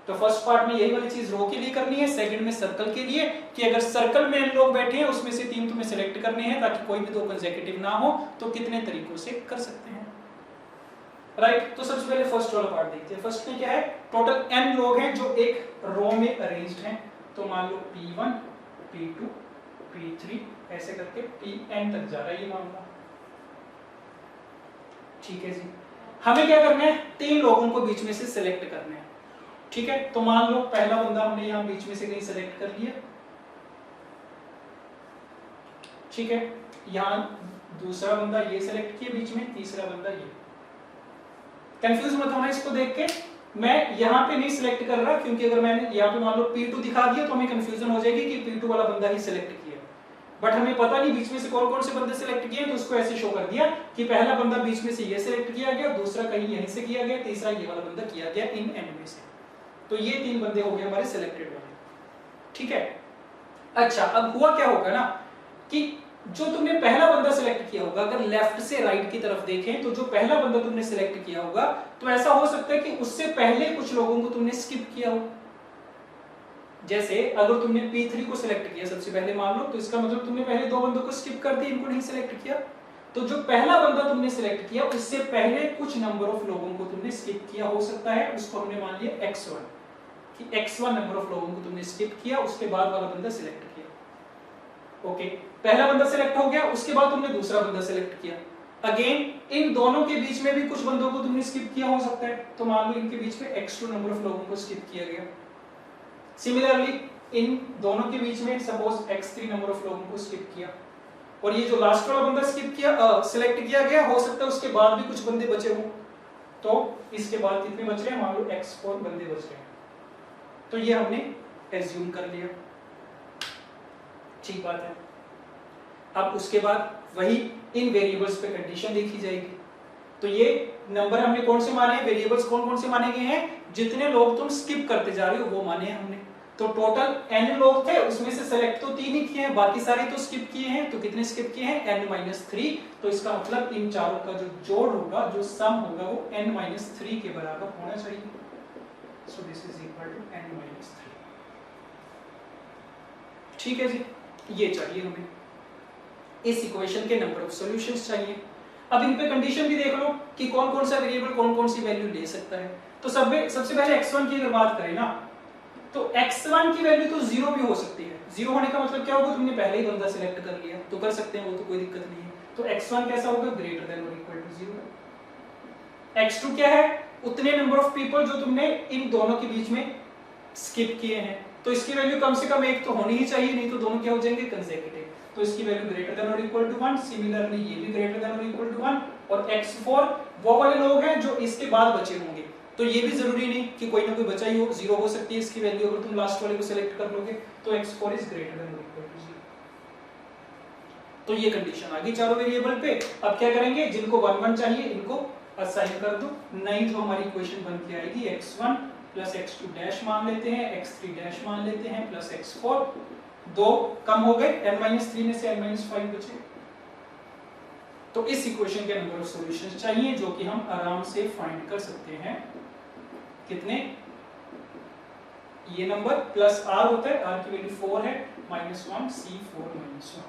तो फर्स्ट पार्ट में यही वाली चीज रो के लिए करनी है, सेकंड में सर्कल के लिए कि अगर सर्कल में n लोग बैठे हैं उसमें से 3 तुम्हें सिलेक्ट करने हैं ताकि कोई भी 2 कंसेक्यूटिव ना हो, तो कितने तरीकों से कर सकते हैं, राइट। तो सबसे पहले फर्स्ट वाला पार्ट देखते हैं। फर्स्ट में क्या है, टोटल n लोग हैं जो एक रो में अरेंज्ड हैं, तो मान लो p1 p2 p3 ऐसे करके pn तक जा रहा है ये मामला, ठीक है जी। हमें क्या करना है, 3 लोगों को बीच में से सिलेक्ट करना है, ठीक है। तो मान लो पहला बंदा हमने यहां बीच में से कहीं सिलेक्ट कर लिया, ठीक है, यहां दूसरा बंदा ये सिलेक्ट किया बीच में, तीसरा बंदा ये। कंफ्यूज मत होना इसको देख के, मैं यहां पे नहीं सिलेक्ट कर रहा क्योंकि अगर मैंने यहां पे मान लो P2 दिखा दिया तो हमें कंफ्यूजन हो जाएगी कि P2 वाला बंदा ही सिलेक्ट किया, बट हमें पता नहीं बीच में से कौन कौन से बंदे सिलेक्ट किए, तो उसको ऐसे शो कर दिया कि पहला बंदा बीच में से ये सिलेक्ट किया गया, दूसरा कहीं यहीं से किया गया, तीसरा ये वाला बंदा किया गया इन n में से, तो ये 3 बंदे हो गए हमारे सिलेक्टेड वाले, ठीक है। अच्छा, अब हुआ क्या होगा ना कि जो तुमने पहला बंदा सिलेक्ट किया होगा, अगर लेफ्ट से राइट की तरफ देखें तो जो पहला बंदा तुमने सिलेक्ट किया होगा, तो ऐसा हो सकता है कि उससे पहले कुछ लोगों को तुमने स्किप किया हो। जैसे अगर तुमने P3 को सिलेक्ट किया सबसे पहले मान लो, तो इसका मतलब तुमने पहले 2 बंदों को स्किप कर दिया, इनको नहीं सिलेक्ट किया। तो जो पहला बंदा तुमने सिलेक्ट किया उससे पहले कुछ नंबर ऑफ लोगों को तुमने स्किप किया हो सकता है, उसको हमने मान लिया x1 कि x1 नंबर ऑफ लोगों को तुमने स्किप किया, उसके बाद वाला बंदा सिलेक्ट किया। ओके, पहला बंदा सिलेक्ट हो गया, उसके बाद तुमने दूसरा बंदा सिलेक्ट किया, अगेन इन दोनों के बीच में भी कुछ बंदों को तुमने स्किप किया हो सकता है, तो मान लो इनके बीच में x2 नंबर ऑफ लोगों को स्किप किया गया। सिमिलरली इन दोनों के बीच में सपोज x3 नंबर ऑफ लोगों को स्किप किया, और ये जो लास्ट वाला बंदा स्किप किया सिलेक्ट किया गया, हो सकता है उसके बाद भी कुछ बंदे बचे हो, तो इसके बाद कितने बच रहे हैं, मान लो x4 बंदे बच रहे हैं, तो ये हमने एज्यूम कर लिया, ठीक बात है। अब उसके बाद वही इन वेरिएबल्स पे कंडीशन देखी जाएगी। तो ये नंबर हमने कौन से माने हैं, वेरिएबल्स कौन कौन से माने गए हैं, जितने लोग तुम स्किप करते जा रहे हो वो माने हैं हमने। तो टोटल n लोग थे, उसमें से सेलेक्ट तो 3 ही किए हैं, बाकी सारे तो स्किप किए हैं। तो कितने स्किप किए हैं? n-3। तो इसका मतलब इन चारों का जो जोड़ होगा, जो सम होगा, वो n-3 के बराबर होना चाहिए। So this is equal to n-3। ठीक है जी, ये चाहिए हमें। इस इक्वेशन के नंबर ऑफ सॉल्यूशंस चाहिए। अब इन पे कंडीशन भी देख लो कि कौन कौन सा वेरिएबल कौन कौन सी वैल्यू ले सकता है। तो सबसे पहले x1 की अगर बात करें ना, तो x1 की वैल्यू तो 0 भी हो सकती है। 0 होने का मतलब क्या होगा? तुमने पहले ही बंदा सिलेक्ट कर लिया तो कर सकते हैं, वो तो कोई दिक्कत नहीं है। तो x1 कैसा होगा? ग्रेटर देन और इक्वल टू 0। x2 क्या है? उतने नंबर ऑफ पीपल जो तुमने इन दोनों के बीच में स्किप किए हैं। तो इसकी वैल्यू कम से कम एक तो होनी ही चाहिए, नहीं तो दोनों क्या हो जाएंगे? कंसेक्यूटिव। तो इसकी वैल्यू ग्रेटर देन और इक्वल टू 1। सिमिलरली ये भी ग्रेटर देन और इक्वल टू 1। और x4 वो वाले लोग हैं जो इसके बाद बचे होंगे, तो ये भी जरूरी नहीं कि कोई ना कोई बचा ही हो, 0 हो सकती है इसकी वैल्यू अगर तुम लास्ट वाले को सिलेक्ट कर लोगे। तो x4 इज ग्रेटर देन और इक्वल टू 0। तो ये कंडीशन आ गई चारों वेरिएबल पे। अब क्या करेंगे? जिनको 1 1 चाहिए इनको असाइन कर दो। नहीं तो हमारी इक्वेशन बन के आएगी x1 प्लस x2 डैश मान लेते हैं, x3 डैश मान लेते हैं, प्लस x4। 2 कम हो गए, n-3 में से n-5 बचे। तो इस इक्वेशन के नंबर ऑफ सॉल्यूशंस चाहिए, जो कि हम आराम से फाइंड कर सकते हैं। कितने? ये नंबर प्लस r होता है, r की वैल्यू 4 है, -1 c4 -1।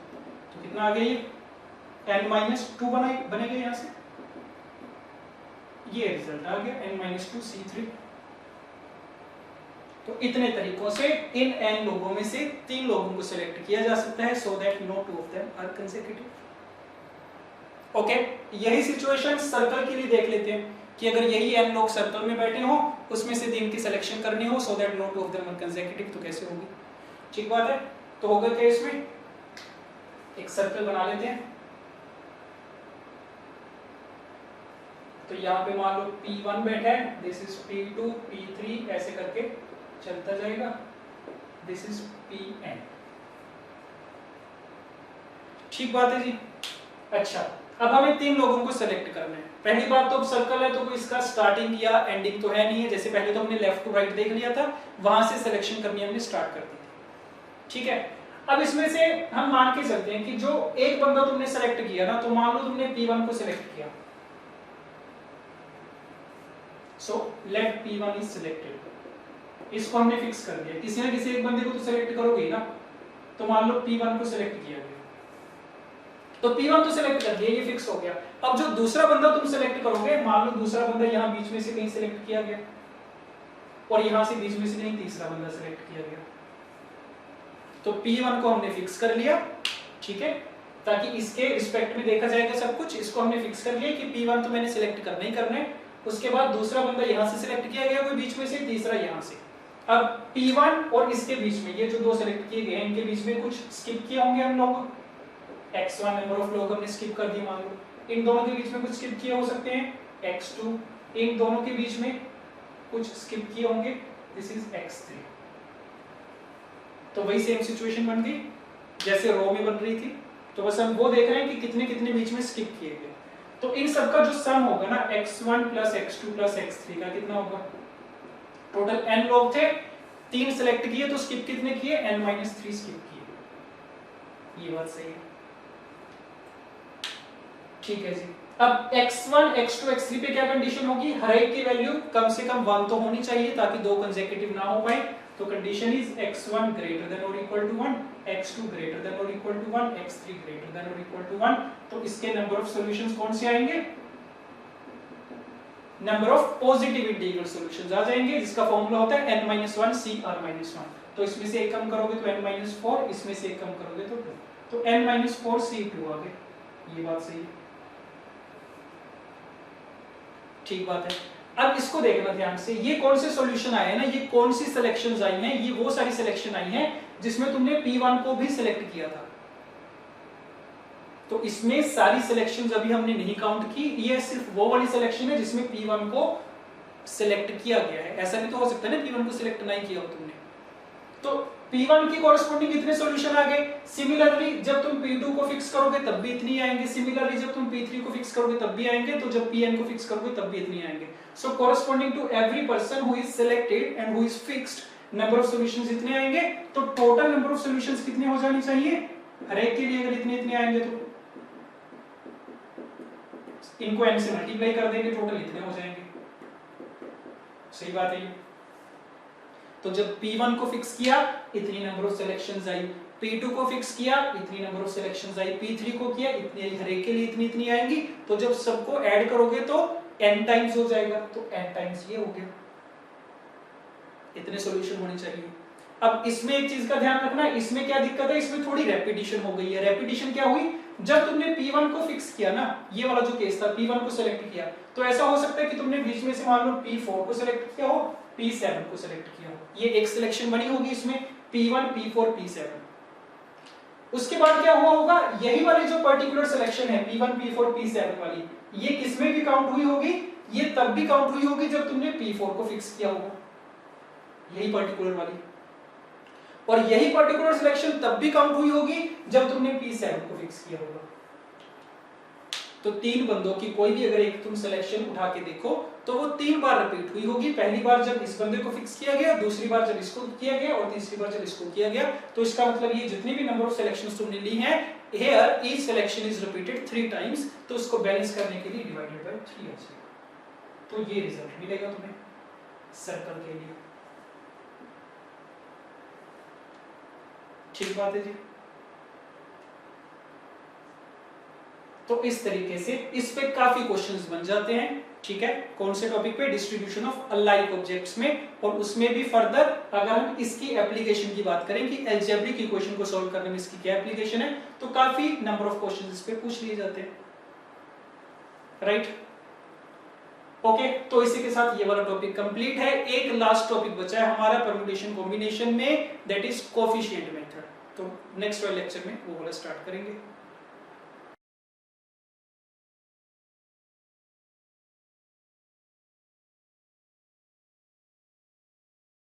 तो कितना आ गया? ये n-2 बनेगा यहां से। ये रिजल्ट आ गया n-2 c3। तो इतने तरीकों से इन n लोगों में से 3 लोगों को सिलेक्ट किया जा सकता है, so that no 2 of them are consecutive. Okay, यही सिचुएशन सर्कल के लिए देख लेते हैं कि अगर यही n लोग सर्कल में बैठे हो, उसमें से 3 की सिलेक्शन करनी हो, so that no 2 of them are consecutive, तो कैसे होगी? ठीक बात है। तो होगा क्या? इसमें एक सर्कल बना लेते हैं। तो यहाँ पे मान लो P1 बैठा है, दिस इज P2, P3 ऐसे करके चलता जाएगा, दिस इज Pn। ठीक बात है जी। अच्छा, अब हमें 3 लोगों को सिलेक्ट करना है। पहली बात तो अब सर्कल है तो कोई इसका स्टार्टिंग या एंडिंग तो है नहीं है। जैसे पहले तो हमने लेफ्ट टू राइट देख लिया था, वहां से सिलेक्शन करनी हमने स्टार्ट कर दी थी। ठीक है, अब इसमें से हम मान के चलते हैं कि जो एक बंदा तुमने सेलेक्ट किया ना, तो मान लो तुमने P1 को सिलेक्ट किया, so let P1 is selected. इसको हमने फिक्स कर दिया। किसी ना किसी एक बंदे को तो सिलेक्ट करोगे ना। तो मान लो P1 को सिलेक्ट किया गया, तो P1 तो सिलेक्ट कर दिया, ये फिक्स हो गया। अब जो दूसरा बंदा तुम सिलेक्ट करोगे, मान लो दूसरा बंदा यहाँ बीच में से कहीं सिलेक्ट किया गया, और यहाँ से बीच में से कहीं तीसरा बंदा सिलेक्ट किया गया। तो P1 को हमने फिक्स कर लिया, ठीक है, ताकि इसके रिस्पेक्ट में देखा जाएगा सब कुछ। इसको हमने फिक्स कर लिया कि P1 तो मैंने सिलेक्ट करना ही करना है। उसके बाद दूसरा बंदा यहाँ से सिलेक्ट किया गया कोई बीच में से, तीसरा यहाँ से। अब P1 और इसके बीच में ये जो 2 सिलेक्ट किए गए हैं, इनके बीच में कुछ स्किप किए होंगे हम लोग। x1 नंबर ऑफ लोग हमने स्किप कर दिए मान लो। इन दोनों के बीच में कुछ स्किप किए हो सकते हैं, x2। इन दोनों के बीच में कुछ स्किप किए होंगे, दिस इज x3। तो वही सेम सिचुएशन बन गई जैसे रो में बन रही थी। तो बस हम वो देख रहे हैं कि कितने कितने बीच में स्किप किए गए। तो इन सबका जो सम होगा ना, x1 plus x2 plus x3 का कितना होगा? टोटल n लोग थे, 3 सिलेक्ट किए तो स्किप कितने किए? n-3 स्किप किए। ये बात सही है। ठीक है जी। अब x1, x2, x3 पे क्या कंडीशन होगी? हर एक की वैल्यू कम से कम 1 तो होनी चाहिए ताकि 2 कंसेक्यूटिव ना हो पाए। तो condition is x1 greater than और equal to 1, x2 greater than और equal to 1, x3 greater than और इक्वल टू 1। तो इसके नंबर ऑफ सॉल्यूशंस कौन से आएंगे? Number of positive integral solutions आ जाएंगे, जिसका फार्मूला होता है n-1 cr-1। तो इसमें से एक कम करोगे तो n-4, इसमें से एक कम करोगे तो 2। तो n-4 c2 आ गए। ये बात सही है। ठीक बात है। अब इसको देखना ध्यान से, ये कौन से सॉल्यूशन आए हैं ना, ये कौन सी सिलेक्शंस आई हैं? ये वो सारी सिलेक्शन आई हैं जिसमें तुमने P1 को भी सिलेक्ट किया था। तो इसमें सारी सिलेक्शंस अभी हमने नहीं काउंट की, ये सिर्फ वो वाली सिलेक्शन है जिसमें P1 को सिलेक्ट किया गया है। ऐसा भी तो हो सकता है ना P1 को सिलेक्ट नहीं किया हो तुमने। तो P1 की कॉरेस्पॉन्डिंग कितने सॉल्यूशन आ गए? सिमिलरली जब तुम P2 को फिक्स करोगे तब भी इतनी आएंगे, सिमिलरली जब तुम P3 को फिक्स करोगे तब भी आएंगे, तो जब Pn को फिक्स करोगे तब भी इतनी आएंगे। So corresponding to every person who is selected and who is fixed, number of solutions इतने आएंगे, तो टोटल नंबर ऑफ सॉल्यूशंस कितने हो जानी चाहिए, हर एक के लिए अगर इतने इतने आएंगे तो इनको n से मल्टीप्लाई कर देंगे, टोटल इतने हो जाएंगे। सही बात है ये। तो जब P1 को फिक्स किया इतनी number of selections I, P2 को फिक्स किया इतनी number of selections I, P3 को किया इतनी, हर एक के लिए इतनी इतनी आएंगी। तो जब सबको ऐड करोगे तो n टाइम्स हो जाएगा, तो n टाइम्स ये हो गया, इतने सॉल्यूशन होने चाहिए। अब इसमें एक चीज का ध्यान रखना, इसमें क्या दिक्कत है, इसमें थोड़ी रेपिटेशन हो गई है। रेपिटेशन क्या हुई, जब तुमने P1 को फिक्स किया ना, ये वाला जो केस था, P1 को सिलेक्ट किया, तो ऐसा हो सकता है कि तुमने बीच में से मान लो P4 को सिलेक्ट किया हो, P7 को सिलेक्ट किया हो, ये एक सिलेक्शन बनी होगी इसमें, P1 P4 P7। उसके बाद क्या हुआ होगा, यही वाली जो पर्टिकुलर सिलेक्शन है P1 P4 P7 वाली, ये किसमें भी काउंट हुई होगी, ये तब भी काउंट हुई होगी जब तुमने P4 को फिक्स किया होगा, यही पर्टिकुलर वाली। और यही पर्टिकुलर सिलेक्शन तब भी काउंट हुई होगी जब तुमने P7 को फिक्स किया होगा। तो तीन बंदों की कोई भी अगर एक तुम सिलेक्शन उठा के देखो तो वो 3 बार रिपीट हुई होगी। पहली बार जब इस बंदे को फिक्स किया गया, दूसरी बार जब इसको किया गया, और तीसरी बार जब इसको किया गया। तो इसका मतलब ये जितनी भी नंबर ऑफ सिलेक्शंस तुमने ली हैं, here each selection is repeated 3 times, तो उसको बैलेंस करने के लिए डिवाइडेड बाय 3 आ जाएगा। तो ये रिजल्ट मिलेगा तुम्हें सर्कल के लिए। ठीक बात है जी। तो इस तरीके से इस पे काफी क्वेश्चंस बन जाते हैं। ठीक है, कौन से टॉपिक पे, डिस्ट्रीब्यूशन ऑफ अलाइक ऑब्जेक्ट्स में। और उसमें भी फर्दर अगर हम इसकी एप्लीकेशन की बात करें कि अलजेब्रिक इक्वेशन को सॉल्व करने में इसकी क्या एप्लीकेशन है, तो काफी नंबर ऑफ क्वेश्चंस इस पे पूछ लिए जाते हैं। Right, okay. तो इसी के साथ ये वाला टॉपिक कंप्लीट है। एक लास्ट टॉपिक बचा है हमारा परम्यूटेशन कॉम्बिनेशन में, दैट इज कोएफिशिएंट मेथड। तो नेक्स्ट वाले लेक्चर में वो वाला स्टार्ट करेंगे।